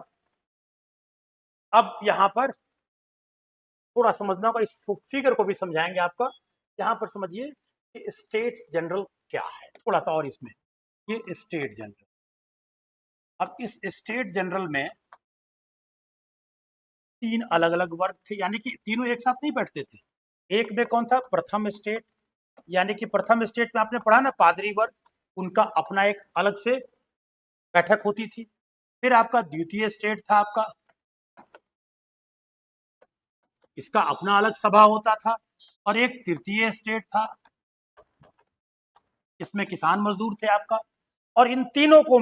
अब यहां पर थोड़ा समझना होगा, इस फिगर को भी समझाएंगे आपका। यहां पर समझिए कि स्टेट्स जनरल क्या है, थोड़ा सा और इसमें, ये स्टेट जनरल। अब इस स्टेट जनरल में 3 अलग अलग वर्ग थे, यानी कि तीनों एक साथ नहीं बैठते थे। एक में कौन था, प्रथम स्टेट, यानी कि प्रथम स्टेट में आपने पढ़ा ना पादरी वर्ग, उनका अपना एक अलग से बैठक होती थी। फिर आपका द्वितीय स्टेट था आपका, इसका अपना अलग सभा होता था। और एक तृतीय स्टेट था, इसमें किसान मजदूर थे आपका। और इन तीनों को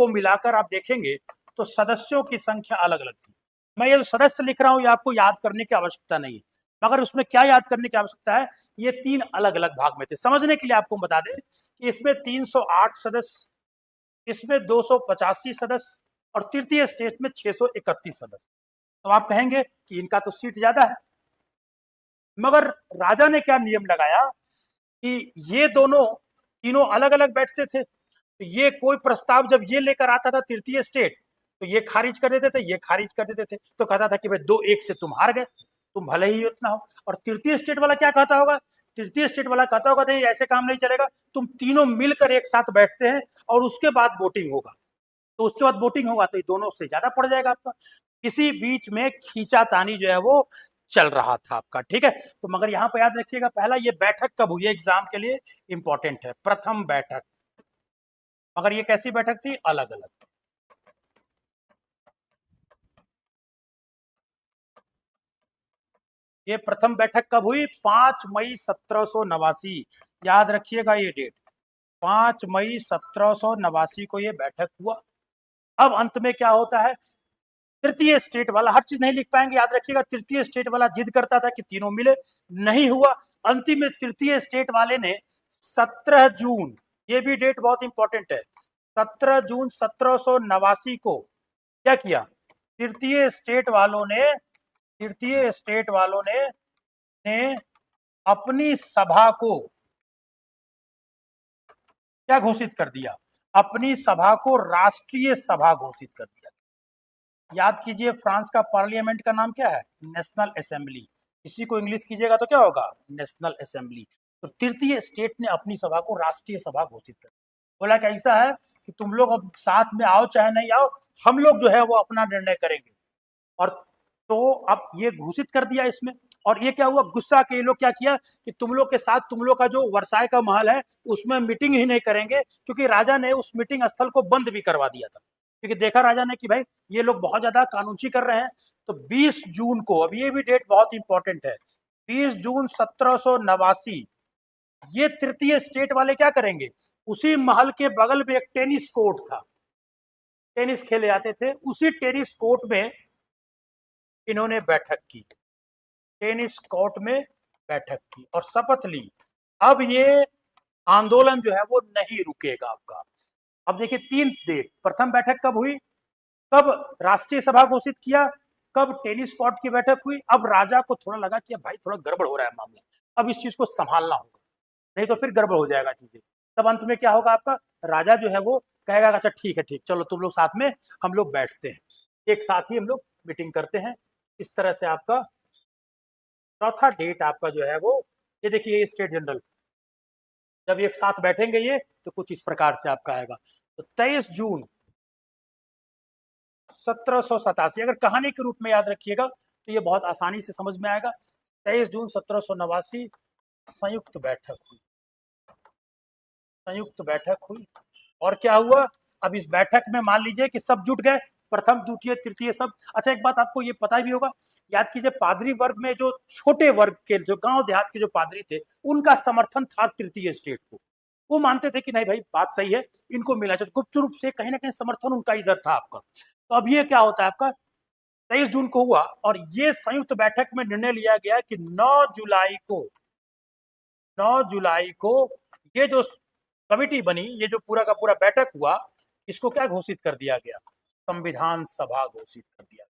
मिलाकर आप देखेंगे तो सदस्यों की संख्या अलग अलग थी। मैं ये जो सदस्य लिख रहा हूं ये आपको याद करने की आवश्यकता नहीं है, मगर उसमें क्या याद करने की आवश्यकता है, ये 3 अलग अलग भाग में थे। समझने के लिए आपको बता दें कि इसमें 308 सदस्य, इसमें 285 सदस्य, और तृतीय स्टेट में 631 सदस्य। तो आप कहेंगे कि इनका तो सीट ज्यादा है, मगर राजा ने क्या नियम लगाया कि ये दोनों तीनों अलग अलग बैठते थे। तो ये कोई प्रस्ताव जब ये लेकर आता था तृतीय स्टेट, तो ये खारिज कर देते थे, ये खारिज कर देते थे। तो कहता था कि भाई 2-1 से तुम हार गए, तुम भले ही उतना हो। और तृतीय स्टेट वाला क्या कहता होगा, तृतीय स्टेट वाला कहता होगा नहीं ऐसे काम नहीं चलेगा, तुम तीनों मिलकर एक साथ बैठते हैं और उसके बाद वोटिंग होगा। तो उसके बाद वोटिंग होगा तो ये दोनों से ज्यादा पड़ जाएगा आपका। इसी बीच में खींचातानी जो है वो चल रहा था आपका, ठीक है। तो मगर यहां पर याद रखिएगा, पहला ये बैठक कब हुई है एग्जाम के लिए इंपॉर्टेंट है, प्रथम बैठक। मगर ये कैसी बैठक थी, अलग अलग। ये प्रथम बैठक कब हुई, 5 मई 1789। याद रखिएगा ये डेट, 5 मई 1789 को ये बैठक हुआ। अब अंत में क्या होता है, तृतीय स्टेट वाला, हर चीज नहीं लिख पाएंगे, याद रखिएगा, तृतीय स्टेट वाला जिद करता था कि तीनों मिले, नहीं हुआ। अंतिम में तृतीय स्टेट वाले ने 17 जून, ये भी डेट बहुत इंपॉर्टेंट है, 17 जून 1789 को क्या किया, तृतीय स्टेट वालों ने अपनी सभा को क्या घोषित कर दिया, अपनी सभा को राष्ट्रीय सभा घोषित कर दिया। याद कीजिए फ्रांस का पार्लियामेंट का नाम क्या है, नेशनल असेंबली। इसी को इंग्लिश कीजिएगा तो क्या होगा, नेशनल असेंबली। तो तृतीय स्टेट ने अपनी सभा को राष्ट्रीय सभा घोषित कर दिया। बोला कि ऐसा है कि तुम लोग अब साथ में आओ चाहे नहीं आओ, हम लोग जो है वो अपना निर्णय करेंगे। और तो अब ये घोषित कर दिया इसमें। और ये क्या हुआ, गुस्सा के ये लोग क्या किया कि तुम लोग के साथ तुम लोग का जो वर्साय का महल है उसमें मीटिंग ही नहीं करेंगे, क्योंकि राजा ने उस मीटिंग स्थल को बंद भी करवा दिया था। क्योंकि देखा राजा ने कि भाई ये लोग बहुत ज्यादा कानूनची कर रहे हैं। तो 20 जून को, अब ये भी डेट बहुत इंपॉर्टेंट है, 20 जून 1789, ये तृतीय स्टेट वाले क्या करेंगे, उसी महल के बगल में एक टेनिस कोर्ट था, टेनिस खेले जाते थे, उसी टेनिस कोर्ट में इन्होंने बैठक की, टेनिस कोर्ट में बैठक की और शपथ ली। अब ये आंदोलन जो है वो नहीं रुकेगा आपका। अब देखिए 3 डेट, प्रथम बैठक कब हुई, कब राष्ट्रीय सभा घोषित किया, कब टेनिस कोर्ट की बैठक हुई। अब राजा को थोड़ा लगा कि भाई थोड़ा गड़बड़ हो रहा है मामला, अब इस चीज को संभालना होगा, नहीं तो फिर गड़बड़ हो जाएगा चीजें। तब अंत में क्या होगा आपका, राजा जो है वो कहेगा अच्छा ठीक है, ठीक, चलो तुम लोग साथ में, हम लोग बैठते हैं, एक साथ ही हम लोग मीटिंग करते हैं। इस तरह से आपका चौथा डेट आपका जो है वो, ये देखिए ये स्टेट जनरल जब एक साथ बैठेंगे ये, तो कुछ इस प्रकार से आपका आएगा। तो 23 जून 1787, अगर कहानी के रूप में याद रखिएगा तो ये बहुत आसानी से समझ में आएगा। 23 जून 1789 संयुक्त बैठक हुई, संयुक्त बैठक हुई। और क्या हुआ, अब इस बैठक में मान लीजिए कि सब जुट गए, प्रथम द्वितीय तृतीय सब। अच्छा एक बात आपको ये पता भी होगा, याद कीजिए पादरी वर्ग में जो छोटे वर्ग के, जो गांव देहात के जो पादरी थे, उनका समर्थन था तृतीय स्टेट को, वो मानते थे कि नहीं भाई बात सही है, इनको मिला चाहिए, गुप्त रूप से कहीं ना कहीं समर्थन उनका इधर था आपका। तो अब ये क्या होता है आपका, 23 जून को हुआ और ये संयुक्त बैठक में निर्णय लिया गया कि 9 जुलाई को ये जो कमिटी बनी, ये जो पूरा का पूरा बैठक हुआ, इसको क्या घोषित कर दिया गया, संविधान सभा घोषित कर दिया।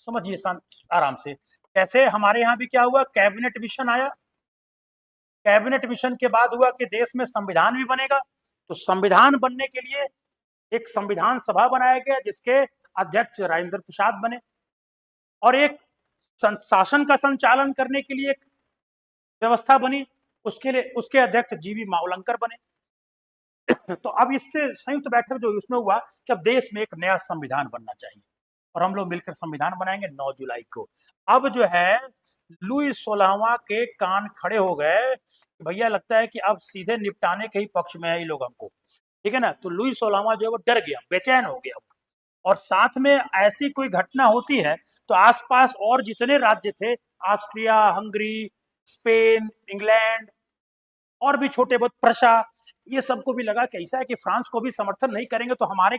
समझिए शांत आराम से। कैसे हमारे यहाँ भी क्या हुआ, कैबिनेट मिशन आया, कैबिनेट मिशन के बाद हुआ कि देश में संविधान भी बनेगा। तो संविधान बनने के लिए एक संविधान सभा बनाया गया जिसके अध्यक्ष राजेंद्र प्रसाद बने, और एक शासन का संचालन करने के लिए एक व्यवस्था बनी, उसके लिए उसके अध्यक्ष जीवी मावलंकर बने। तो अब इससे संयुक्त बैठक जो उसमें हुआ कि अब देश में एक नया संविधान बनना चाहिए और हम लोग मिलकर संविधान बनाएंगे 9 जुलाई को। अब जो है लुई 16वां के कान खड़े हो गए, भैया लगता है कि अब सीधे निपटाने के ही पक्ष में है ये लोग हमको, ठीक है ना। तो लुई 16वां जो है वो डर गया, बेचैन हो गया, और साथ में ऐसी कोई घटना होती है तो आसपास और जितने राज्य थे, ऑस्ट्रिया, हंगरी, स्पेन, इंग्लैंड और भी छोटे बहुत प्रशा, ये सबको भी लगा कि ऐसा है कि फ्रांस को भी समर्थन नहीं करेंगे तो हमारे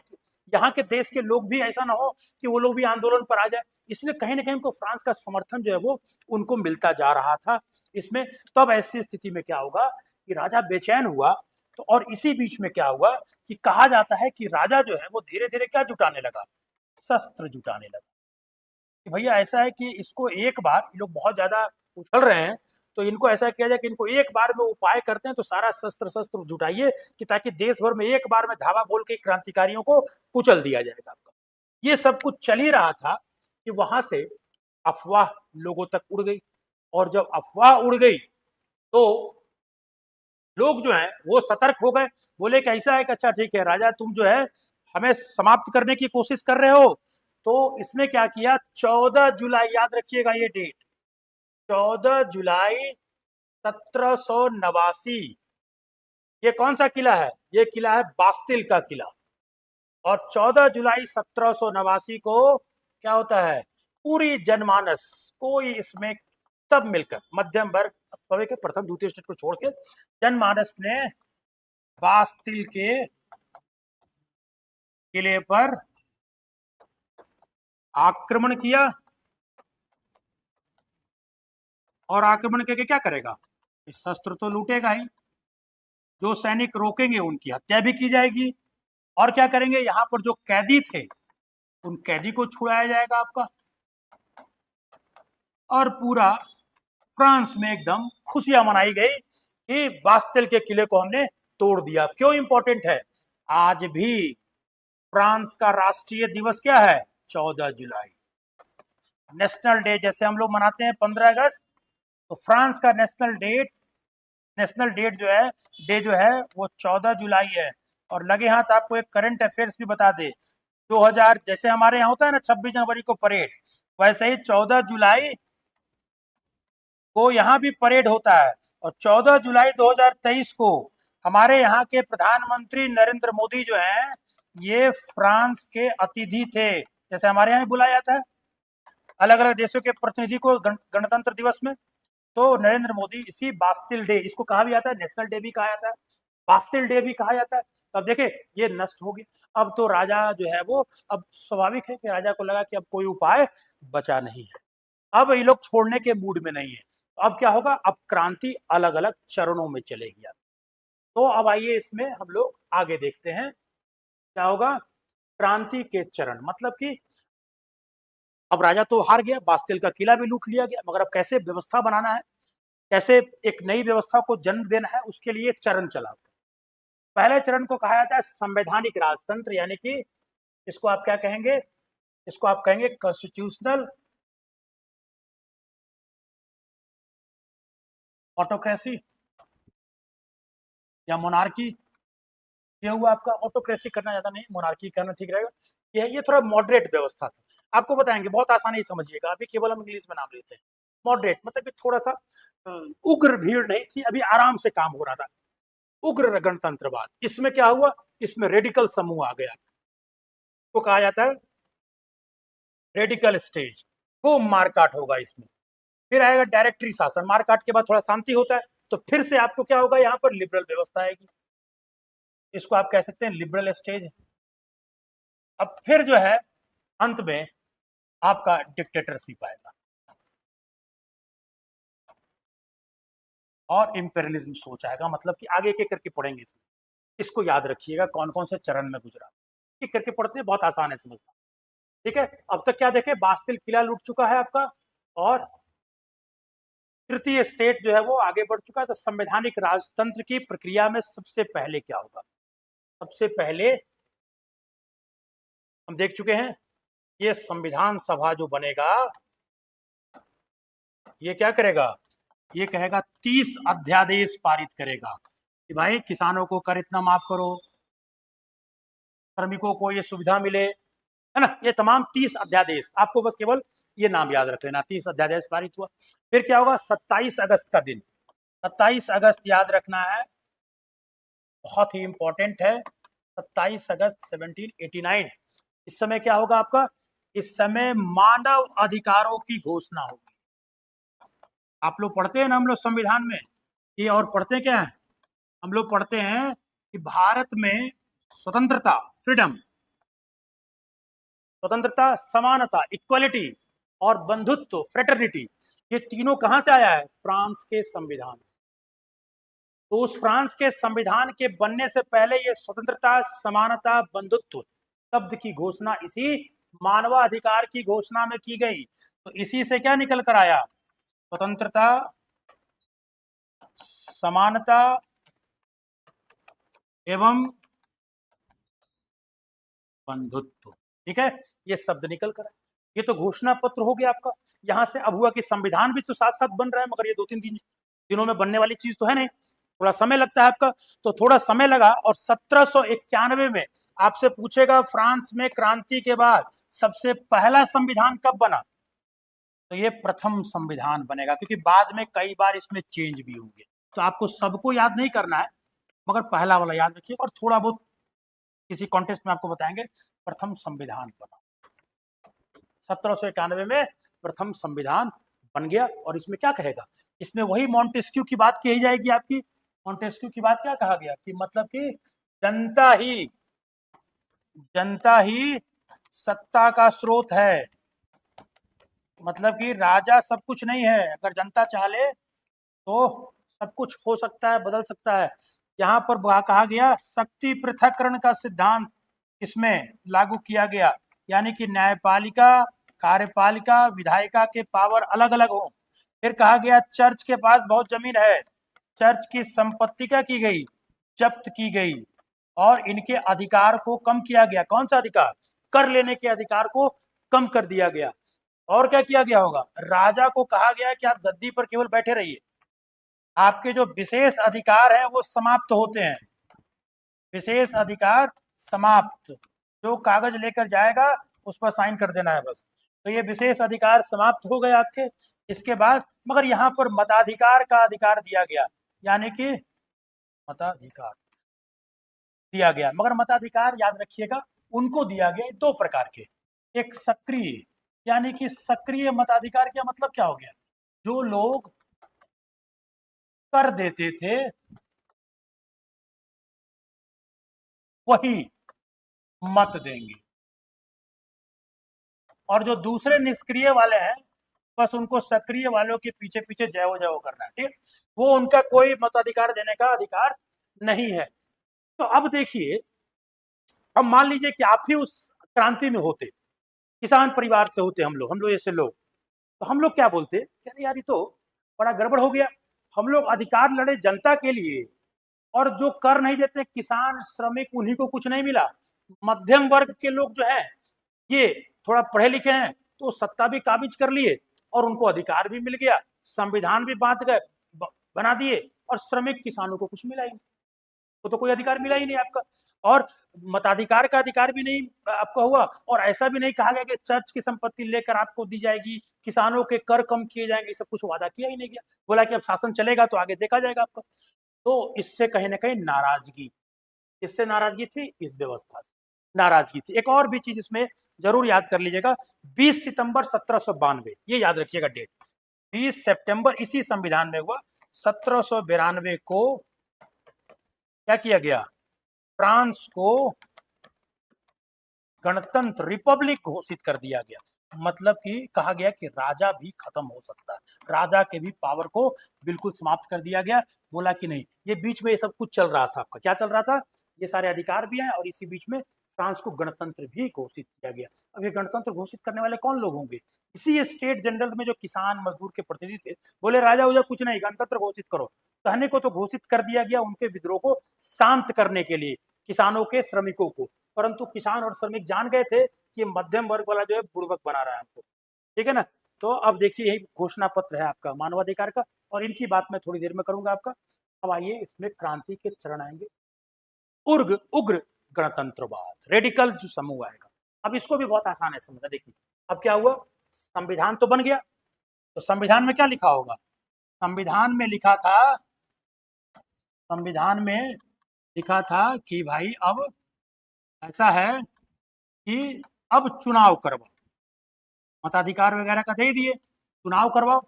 यहाँ के देश के लोग भी ऐसा ना हो कि वो लोग भी आंदोलन पर आ जाए, इसलिए कहीं ना कहीं उनको फ्रांस का समर्थन जो है वो उनको मिलता जा रहा था इसमें। तब ऐसी स्थिति में क्या होगा कि राजा बेचैन हुआ, तो और इसी बीच में क्या हुआ कि कहा जाता है कि राजा जो है वो धीरे धीरे क्या जुटाने लगा, शस्त्र जुटाने लगा। कि भैया ऐसा है कि इसको एक बार, ये लोग बहुत ज्यादा उछल रहे हैं, तो इनको ऐसा किया जाए कि इनको एक बार में उपाय करते हैं, तो सारा शस्त्र जुटाइए कि ताकि देश भर में एक बार में धावा बोल के क्रांतिकारियों को कुचल दिया जाएगा आपका। ये सब कुछ चल ही रहा था कि वहां से अफवाह लोगों तक उड़ गई, और जब अफवाह उड़ गई तो लोग जो है वो सतर्क हो गए, बोले कि ऐसा है कि अच्छा ठीक है राजा, तुम जो है हमें समाप्त करने की कोशिश कर रहे हो। तो इसने क्या किया, 14 जुलाई, याद रखिएगा ये डेट, 14 जुलाई 1789, ये कौन सा किला है, ये किला है बास्तिल का किला। और 14 जुलाई 1789 को क्या होता है, पूरी जनमानस, कोई इसमें सब मिलकर मध्यम वर्ग सभी के प्रथम द्वितीय स्टेट को छोड़ के जनमानस ने बास्तिल के किले पर आक्रमण किया, और आक्रमण करके क्या करेगा, शस्त्र तो लूटेगा ही, जो सैनिक रोकेंगे उनकी हत्या भी की जाएगी, और क्या करेंगे, यहाँ पर जो कैदी थे उन कैदी को छुड़ाया जाएगा आपका, और पूरा फ्रांस में एकदम खुशियां मनाई गई कि बास्तिल के किले को हमने तोड़ दिया। क्यों इंपॉर्टेंट है, आज भी फ्रांस का राष्ट्रीय दिवस क्या है, 14 जुलाई। नेशनल डे जैसे हम लोग मनाते हैं 15 अगस्त, तो फ्रांस का नेशनल डेट जो है, डे जो है वो 14 जुलाई है। और लगे हाथ आपको एक करंट अफेयर्स भी बता दे, 2000 जैसे हमारे यहाँ होता है ना 26 जनवरी को परेड, वैसे ही 14 जुलाई को यहाँ भी परेड होता है। और 14 जुलाई 2023 को हमारे यहाँ के प्रधानमंत्री नरेंद्र मोदी जो हैं, ये फ्रांस के अतिथि थे, जैसे हमारे यहाँ बुलाया जाता है अलग अलग देशों के प्रतिनिधि को गणतंत्र दिवस में, तो नरेंद्र मोदी इसी बास्तिल डे, इसको कहा भी जाता है नेशनल डे भी कहा जाता है, बास्तिल डे भी कहा जाता है। तब देखे ये नष्ट हो गया। अब तो राजा जो है वो, अब स्वाभाविक है कि राजा को लगा कि अब कोई उपाय बचा नहीं है, अब ये लोग छोड़ने के मूड में नहीं है। तो अब क्या होगा, अब क्रांति अलग अलग चरणों में चलेगी। तो अब आइए इसमें हम लोग आगे देखते हैं क्या होगा, क्रांति के चरण, मतलब कि अब राजा तो हार गया, बास्तिल का किला भी लूट लिया गया, मगर अब कैसे व्यवस्था बनाना है, कैसे एक नई व्यवस्था को जन्म देना है, उसके लिए एक चरण चला। पहले चरण को कहा जाता है संवैधानिक राजतंत्र, यानी कि इसको आप क्या कहेंगे, इसको आप कहेंगे कॉन्स्टिट्यूशनल ऑटोक्रेसी या मोनार्की। ये हुआ आपका, ऑटोक्रेसी करना ज्यादा नहीं, मोनार्की करना ठीक रहेगा। ये थोड़ा मॉडरेट व्यवस्था था, आपको बताएंगे, बहुत आसानी से समझिएगा, अभी केवल हम इंग्लिश में नाम लेते हैं। मॉडरेट मतलब कि थोड़ा सा उग्र भीड़ नहीं थी, अभी आराम से काम हो रहा था। उग्र गणतंत्रवाद, इसमें क्या हुआ, इसमें रेडिकल समूह आ गया, तो कहा जाता है रेडिकल स्टेज, खूब मारकाट होगा इसमें। फिर आएगा डायरेक्टरी शासन, मारकाट के बाद थोड़ा शांति होता है, तो फिर से आपको क्या होगा, यहाँ पर लिबरल व्यवस्था आएगी, इसको आप कह सकते हैं लिबरल स्टेज। अब फिर जो है अंत में आपका डिक्टेटरशिप आएगा और इंपेरियलिज्म सोच आएगा। मतलब कि आगे एक एक करके पढ़ेंगे इसमें, इसको याद रखिएगा कौन कौन से चरण में गुजरा, एक करके पढ़ते हैं, बहुत आसान है समझना। ठीक है, अब तक क्या देखे, बास्तिल किला लूट चुका है आपका और तृतीय स्टेट जो है वो आगे बढ़ चुका है। तो संवैधानिक राजतंत्र की प्रक्रिया में सबसे पहले क्या होगा, सबसे पहले हम देख चुके हैं, ये संविधान सभा जो बनेगा ये क्या करेगा, ये कहेगा 30 अध्यादेश पारित करेगा कि भाई किसानों को कर इतना माफ करो, श्रमिकों को ये सुविधा मिले, है ना। ये तमाम 30 अध्यादेश, आपको बस केवल ये नाम याद रख लेना, 30 अध्यादेश पारित हुआ। फिर क्या होगा, 27 अगस्त का दिन, 27 अगस्त याद रखना है, बहुत ही इंपॉर्टेंट है। 27 अगस्त 1789, इस समय क्या होगा आपका, इस समय मानव अधिकारों की घोषणा होगी। आप लोग पढ़ते हैं ना हम लोग संविधान में ये, और पढ़ते क्या है, हम लोग पढ़ते हैं कि भारत में स्वतंत्रता, फ्रीडम, स्वतंत्रता, समानता, इक्वलिटी और बंधुत्व, फ्रेटर्निटी, ये तीनों कहां से आया है, फ्रांस के संविधान से। तो उस फ्रांस के संविधान के बनने से पहले ये स्वतंत्रता, समानता, बंधुत्व शब्द की घोषणा इसी मानवाधिकार की घोषणा में की गई। तो इसी से क्या निकल कर आया, स्वतंत्रता, समानता एवं बंधुत्व। ठीक है, ये शब्द निकल कर आए। ये तो घोषणा पत्र हो गया आपका। यहां से अब हुआ कि संविधान भी तो साथ साथ बन रहा है, मगर ये 2-3 दिनों में बनने वाली चीज तो है नहीं, थोड़ा समय लगता है आपका। तो थोड़ा समय लगा और 1791 में आपसे पूछेगा फ्रांस में क्रांति के बाद सबसे पहला संविधान कब बना, तो ये प्रथम संविधान बनेगा, क्योंकि बाद में कई बार इसमें चेंज भी होंगे। तो आपको सबको याद नहीं करना है, मगर पहला वाला याद रखिए, और थोड़ा बहुत किसी कॉन्टेस्ट में आपको बताएंगे प्रथम संविधान बना। 1791 में प्रथम संविधान बन गया। और इसमें क्या कहेगा, इसमें वही मॉन्टेस्क्यू की बात कही जाएगी आपकी। मॉन्टेस्क्यू की बात क्या कहा गया कि मतलब कि जनता ही सत्ता का स्रोत है, मतलब कि राजा सब कुछ नहीं है, अगर जनता चाहे तो सब कुछ हो सकता है, बदल सकता है। यहाँ पर कहा गया शक्ति पृथक्करण का सिद्धांत इसमें लागू किया गया, यानी कि न्यायपालिका, कार्यपालिका, विधायिका के पावर अलग अलग हो। फिर कहा गया चर्च के पास बहुत जमीन है, चर्च की संपत्ति क्या की गई, जब्त की गई, और इनके अधिकार को कम किया गया। कौन सा अधिकार, कर लेने के अधिकार को कम कर दिया गया। और क्या किया गया होगा, राजा को कहा गया कि आप गद्दी पर केवल बैठे रहिए, आपके जो विशेष अधिकार है वो समाप्त होते हैं, विशेष अधिकार समाप्त, जो कागज लेकर जाएगा उस पर साइन कर देना है बस। तो ये विशेष अधिकार समाप्त हो गए आपके। इसके बाद मगर यहाँ पर मताधिकार का अधिकार दिया गया, यानी कि मताधिकार दिया गया, मगर मताधिकार याद रखिएगा उनको दिया गया 2 प्रकार के, एक सक्रिय, यानी कि सक्रिय मताधिकार का मतलब क्या हो गया, जो लोग कर देते थे वही मत देंगे, और जो दूसरे निष्क्रिय वाले हैं बस उनको सक्रिय वालों के पीछे पीछे जय हो करना है, ठीक, वो उनका कोई मताधिकार देने का अधिकार नहीं है। तो अब देखिए, अब मान लीजिए कि आप ही उस क्रांति में होते, किसान परिवार से होते हम लोग ऐसे लोग, तो हम लोग क्या बोलते, अरे यार ये तो बड़ा गड़बड़ हो गया, हम लोग अधिकार लड़े जनता के लिए और जो कर नहीं देते किसान श्रमिक उन्हीं को कुछ नहीं मिला, मध्यम वर्ग के लोग जो है ये थोड़ा पढ़े लिखे हैं तो सत्ता भी काबिज कर लिए और उनको अधिकार भी मिल गया, संविधान भी बांट गए बना दिए, और श्रमिक किसानों को कुछ मिला ही नहीं, वो तो कोई अधिकार मिला ही नहीं आपका, और मताधिकार का अधिकार भी नहीं आपका हुआ, और ऐसा भी नहीं कहा गया कि चर्च की संपत्ति लेकर आपको दी जाएगी, किसानों के कर कम किए जाएंगे, सब कुछ वादा किया ही नहीं गया, बोला कि अब शासन चलेगा तो आगे देखा जाएगा आपका। तो इससे कहीं ना कहीं नाराजगी, इससे नाराजगी थी, इस व्यवस्था से नाराजगी थी। एक और भी चीज इसमें जरूर याद कर लीजिएगा, 20 सितंबर 1792, ये याद रखिएगा डेट, 20 सितंबर इसी संविधान में हुआ 1792 को क्या किया गया, फ्रांस को गणतंत्र रिपब्लिक घोषित कर दिया गया। मतलब कि कहा गया कि राजा भी खत्म हो सकता है, राजा के भी पावर को बिल्कुल समाप्त कर दिया गया। बोला कि नहीं, ये बीच में ये सब कुछ चल रहा था, आपका क्या चल रहा था, ये सारे अधिकार भी हैं और इसी बीच में फ्रांस को गणतंत्र भी घोषित किया गया। अब ये गणतंत्र घोषित करने वाले कौन लोग होंगे, इसी स्टेट जनरल में जो किसान मजदूर के प्रतिनिधि थे, बोले राजा उजा कुछ नहीं, गणतंत्र घोषित करो। कहने को तो घोषित कर दिया गया उनके विद्रोह को शांत करने के लिए, किसानों के, श्रमिकों को, परंतु किसान और श्रमिक जान गए थे कि मध्यम वर्ग वाला जो है बुड़बक बना रहा है हमको, ठीक है ना। तो अब देखिए यही घोषणा पत्र है आपका मानवाधिकार का, और इनकी बात मैं थोड़ी देर में करूंगा आपका। अब आइए इसमें क्रांति के चरण आएंगे। उग्र गणतंत्रवाद, रेडिकल जो समूह आएगा। अब इसको भी बहुत आसान है समझना। देखिए अब क्या हुआ, संविधान तो बन गया, तो संविधान में क्या लिखा होगा, संविधान में लिखा था, संविधान में लिखा था कि भाई अब ऐसा है कि अब चुनाव करवाओ, मताधिकार वगैरह का दे दिए, चुनाव करवाओ।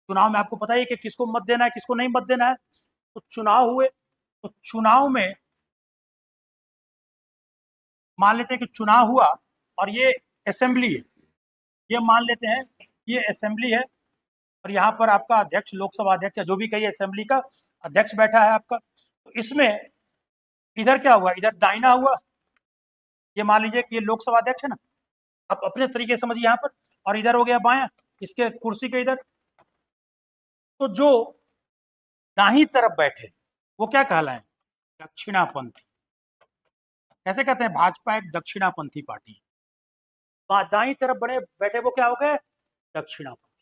चुनाव में आपको पता ही है कि किसको मत देना है, किसको नहीं मत देना है। तो चुनाव हुए, तो चुनाव में मान लेते हैं कि चुनाव हुआ और ये असेंबली है, ये मान लेते हैं ये असेंबली है और यहाँ पर आपका अध्यक्ष, लोकसभा अध्यक्ष या जो भी कहिए, असेंबली का अध्यक्ष बैठा है आपका। तो इसमें इधर क्या हुआ, इधर दाहिना हुआ, ये मान लीजिए कि ये लोकसभा अध्यक्ष है ना, आप अपने तरीके से समझिए यहाँ पर, और इधर हो गया बायां, इसके कुर्सी के इधर। तो जो दाहिनी तरफ बैठे वो क्या कहलाए, दक्षिणापंथी। कैसे कहते हैं, भाजपा एक दक्षिणापंथी पार्टी है। दाई तरफ बड़े बैठे वो क्या हो गए, दक्षिणापंथी।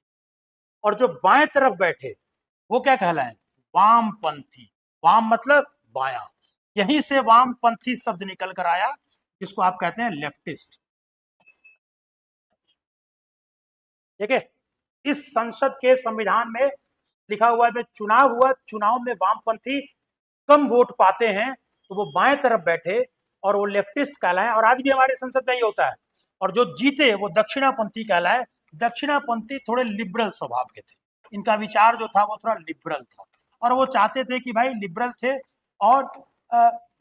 और जो बाएं तरफ बैठे वो क्या कहलाए, वामपंथी। वाम मतलब बायां, यहीं से वामपंथी शब्द निकल कर आया, जिसको आप कहते हैं लेफ्टिस्ट। ठीक है, इस संसद के संविधान में लिखा हुआ है, चुनाव हुआ, चुनाव में वामपंथी कम वोट पाते हैं तो वो बाएं तरफ बैठे और वो लेफ्टिस्ट कहलाए, और आज भी हमारे संसद में ही होता है। और जो जीते वो दक्षिणापंथी कहलाए। दक्षिणापंथी थोड़े लिबरल स्वभाव के थे, इनका विचार जो था वो थोड़ा लिबरल था, और वो चाहते थे कि भाई, लिबरल थे और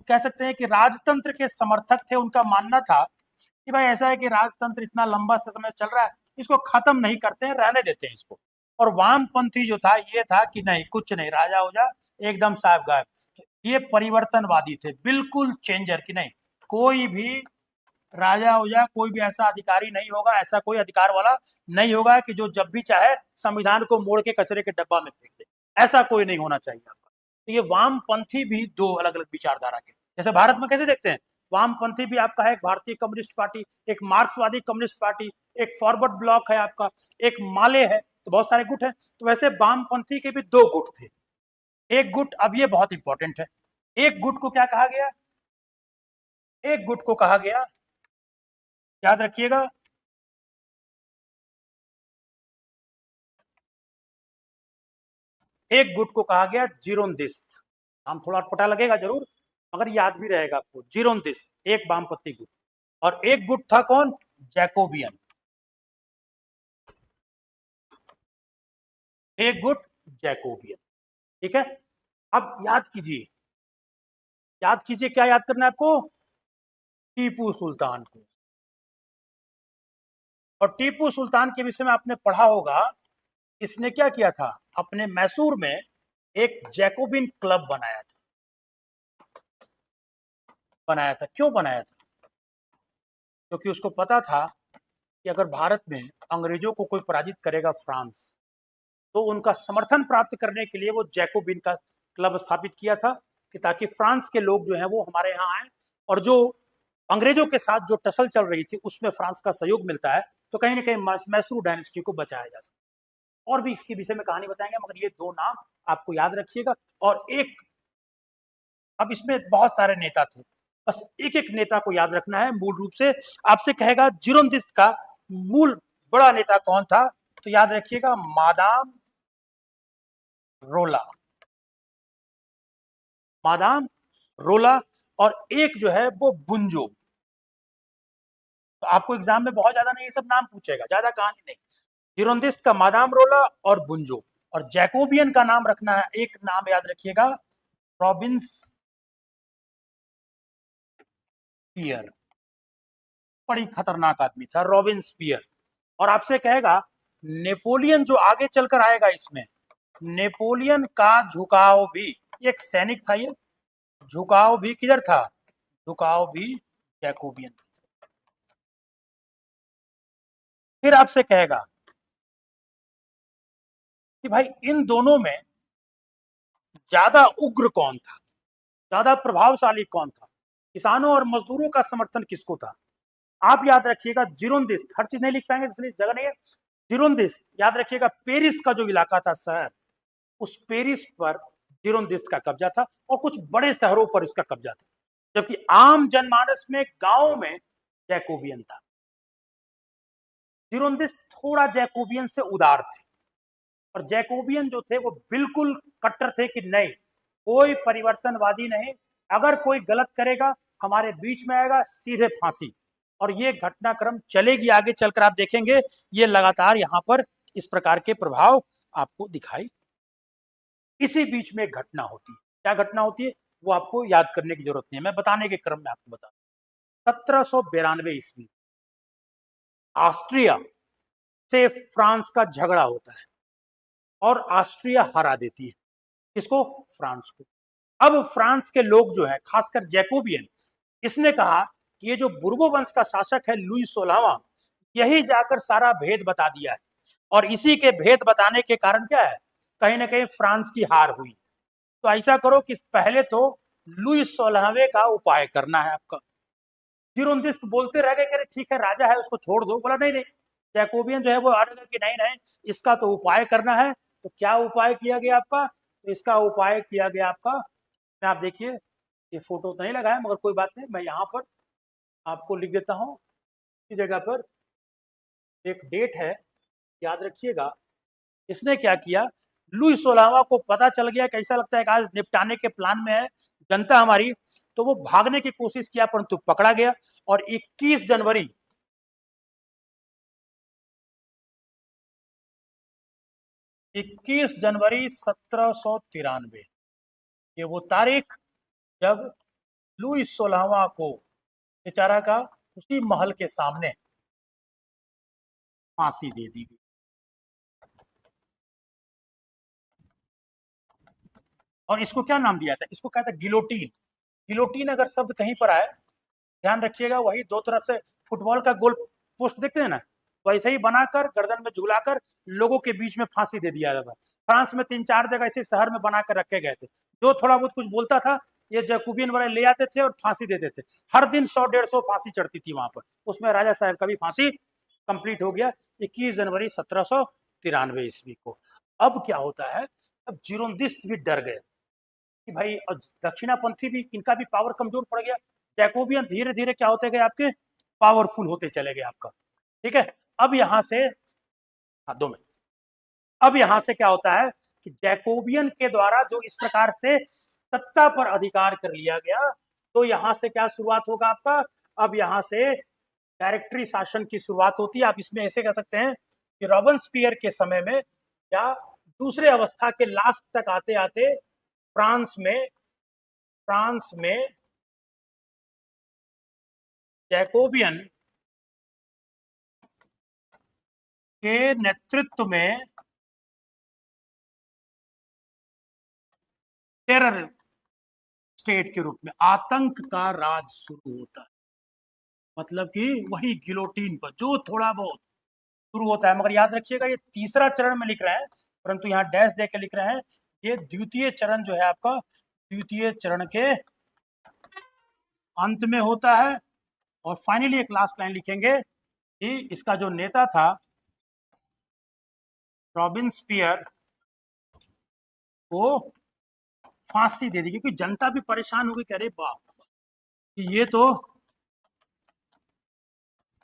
कह सकते हैं कि राजतंत्र के समर्थक थे। उनका मानना था कि भाई ऐसा है कि राजतंत्र इतना लंबा समय चल रहा है, इसको खत्म नहीं करते हैं, रहने देते हैं इसको। और वामपंथी जो था ये था कि नहीं, कुछ नहीं, राजा हो जा एकदम साहब गायब। तो ये परिवर्तनवादी थे, बिल्कुल चेंजर, कि नहीं कोई भी राजा हो जाए, कोई भी ऐसा अधिकारी नहीं होगा, ऐसा कोई अधिकार वाला नहीं होगा कि जो जब भी चाहे संविधान को मोड़ के कचरे के डब्बा में फेंक दे, ऐसा कोई नहीं होना चाहिए आपका। तो ये वामपंथी भी दो अलग अलग विचारधारा के, जैसे भारत में कैसे देखते हैं, वामपंथी भी आपका है, एक भारतीय कम्युनिस्ट पार्टी, एक मार्क्सवादी कम्युनिस्ट पार्टी, एक फॉरवर्ड ब्लॉक है आपका, एक माले है, तो बहुत सारे गुट हैं। तो वैसे वामपंथी के भी दो गुट थे। एक गुट, अब ये बहुत इंपॉर्टेंट है, एक गुट को क्या कहा गया, एक गुट को कहा गया, याद रखिएगा, एक गुट को कहा गया जीरोनदिस्त। नाम थोड़ा अटपटा लगेगा जरूर, मगर याद भी रहेगा आपको, जीरोनदिस्त एक वामपंथी गुट। और एक गुट था कौन, जैकोबियन। एक गुट जैकोबियन, ठीक है। अब याद कीजिए, याद कीजिए, क्या याद करना है आपको, टीपू सुल्तान को। और टीपू सुल्तान के विषय में आपने पढ़ा होगा, इसने क्या किया था, अपने मैसूर में एक जैकोबिन क्लब बनाया था। क्यों बनाया था, क्योंकि उसको पता था कि अगर भारत में अंग्रेजों को कोई पराजित करेगा फ्रांस, तो उनका समर्थन प्राप्त करने के लिए वो जैकोबिन का क्लब स्थापित किया था, कि ताकि फ्रांस के लोग जो हैं वो हमारे यहाँ आए, और जो अंग्रेजों के साथ जो टसल चल रही थी उसमें फ्रांस का सहयोग मिलता है, तो कहीं ना कहीं मैसूर डायनेस्टी को बचाया जा सकता है। और भी इसके विषय में कहानी बताएंगे, मगर ये दो नाम आपको याद रखिएगा। और एक, अब इसमें बहुत सारे नेता थे, बस एक एक नेता को याद रखना है। मूल रूप से आपसे कहेगा जीरोनदिस्त का मूल बड़ा नेता कौन था, तो याद रखिएगा मादाम रोला, मादाम रोला। और एक जो है वो बुंजो। तो आपको एग्जाम में बहुत ज्यादा नहीं ये सब नाम पूछेगा, ज्यादा कहानी नहीं। जीरोनदिस्त का मादाम रोला और बुंजो, और जैकोबियन का नाम रखना है, एक नाम याद रखिएगा, रॉबिन्सपियर। बड़ी खतरनाक आदमी था रॉबिन्सपियर। और आपसे कहेगा नेपोलियन जो आगे चलकर आएगा इसमें, नेपोलियन का झुकाव भी, एक सैनिक था ये, झुकाव भी किधर था, झुकाव भी जैकोबियन। फिर आपसे कहेगा कि भाई इन दोनों में ज्यादा उग्र कौन था, ज्यादा प्रभावशाली कौन था, किसानों और मजदूरों का समर्थन किसको था। आप याद रखिएगा जिरोंदिस, हर चीज नहीं लिख पाएंगे इसलिए जगह नहीं है, जिरोंदिस याद रखिएगा, पेरिस का जो इलाका था शहर, उस पेरिस पर जिरोंदिस का कब्जा था और कुछ बड़े शहरों पर उसका कब्जा था, जबकि आम जनमानस में गांव में जैकोबियन था। जिरोंदिस थोड़ा जैकोबियन से उदार थे और जैकोबियन जो थे वो बिल्कुल कट्टर थे कि नहीं, कोई परिवर्तनवादी नहीं, अगर कोई गलत करेगा हमारे बीच में आएगा सीधे फांसी। और ये घटनाक्रम चलेगी आगे चलकर, आप देखेंगे ये लगातार यहाँ पर इस प्रकार के प्रभाव आपको दिखाई। इसी बीच में एक घटना होती है, क्या घटना होती है वो आपको याद करने की जरूरत नहीं है, मैं बताने के क्रम में आपको बता। 1792 ईस्वी ऑस्ट्रिया से फ्रांस का झगड़ा होता है और ऑस्ट्रिया हरा देती है, किसको, फ्रांस को। अब फ्रांस के लोग जो है, खासकर जैकोबियन, इसने कहा कि ये जो बुर्बो वंश का शासक है लुई 16वां, यही जाकर सारा भेद बता दिया है और इसी के भेद बताने के कारण क्या है, कहीं ना कहीं फ्रांस की हार हुई। तो ऐसा करो कि पहले तो लुई 16वें का उपाय करना है आपका। जिरोंदिस बोलते रह गए कि ठीक है राजा है उसको छोड़ दो, बोला नहीं नहीं, जैकोबियन जो है वो आ गए कि नहीं नहीं इसका तो उपाय करना है। तो क्या उपाय किया गया आपका, तो इसका उपाय किया गया आपका, मैं आप देखिए ये फोटो तो नहीं लगा है मगर कोई बात नहीं, मैं यहाँ पर आपको लिख देता हूँ, इस जगह पर एक डेट है याद रखिएगा। इसने क्या किया, लुई 16वां को पता चल गया कि ऐसा लगता है कि आज निपटाने के प्लान में है जनता हमारी, तो वो भागने की कोशिश किया परंतु पकड़ा गया और 21 जनवरी 1793, ये वो तारीख जब लुई 16वां को बेचारा का उसी महल के सामने फांसी दे दी गई। और इसको क्या नाम दिया था, इसको कहता है गिलोटीन। गिलोटीन अगर शब्द कहीं पर आए ध्यान रखिएगा, वही दो तरफ से फुटबॉल का गोल पोस्ट देखते हैं ना, वैसे ही बनाकर गर्दन में झुलाकर लोगों के बीच में फांसी दे दिया जाता। फ्रांस में 3-4 जगह ऐसे शहर में बनाकर रखे गए थे, जो थोड़ा बहुत कुछ बोलता था ये जैकोबियन वाले ले आते थे और फांसी देते थे। हर दिन 100-150 फांसी चढ़ती थी वहां पर, उसमें राजा साहब का भी फांसी कंप्लीट हो गया 21 जनवरी 1793 ईस्वी को। अब क्या होता है, अब जिरोंदिस भी डर गए कि भाई दक्षिणापंथी भी, इनका भी पावर कमजोर पड़ गया, जैकोबियन धीरे धीरे क्या होते गए आपके, पावरफुल होते चले गए आपका। ठीक है, अब यहां से, हाँ 2 मिनट, अब यहां से क्या होता है कि जैकोबियन के द्वारा जो इस प्रकार से सत्ता पर अधिकार कर लिया गया, तो यहां से क्या शुरुआत होगा आपका, अब यहां से डायरेक्टरी शासन की शुरुआत होती है। आप इसमें ऐसे कह सकते हैं कि रॉबिन्सपियर के समय में या दूसरे अवस्था के लास्ट तक आते आते फ्रांस में जैकोबियन के नेतृत्व में टेरर स्टेट के रूप में आतंक का राज शुरू होता है। मतलब कि वही गिलोटीन पर जो थोड़ा बहुत शुरू होता है, मगर याद रखिएगा ये तीसरा चरण में लिख रहे हैं परंतु यहाँ डैश दे के लिख रहे हैं, ये द्वितीय चरण जो है आपका, द्वितीय चरण के अंत में होता है। और फाइनली एक लास्ट लाइन लिखेंगे कि इसका जो नेता था रॉबिन्सपियर को फांसी दे दी, क्योंकि जनता भी परेशान हो गई कि अरे बाप, ये तो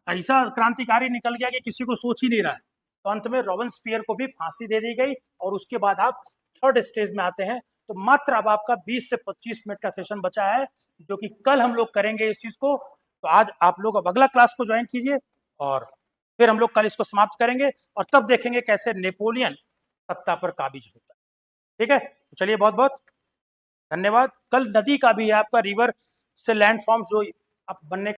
ऐसा क्रांतिकारी निकल गया कि किसी को सोच ही नहीं रहा है। तो अंत में रॉबिन्सपियर को भी फांसी दे दी गई और उसके बाद आप थर्ड स्टेज में आते हैं। तो मात्र अब आपका 20 से 25 मिनट का सेशन बचा है, जो कि कल हम लोग करेंगे इस चीज को। तो आज आप लोग अब अगला क्लास को ज्वाइन कीजिए और फिर हम लोग कल इसको समाप्त करेंगे और तब देखेंगे कैसे नेपोलियन सत्ता पर काबिज होता है। ठीक है, तो चलिए बहुत बहुत धन्यवाद। कल नदी का भी है आपका, रिवर से लैंड फॉर्म्स जो अब बनने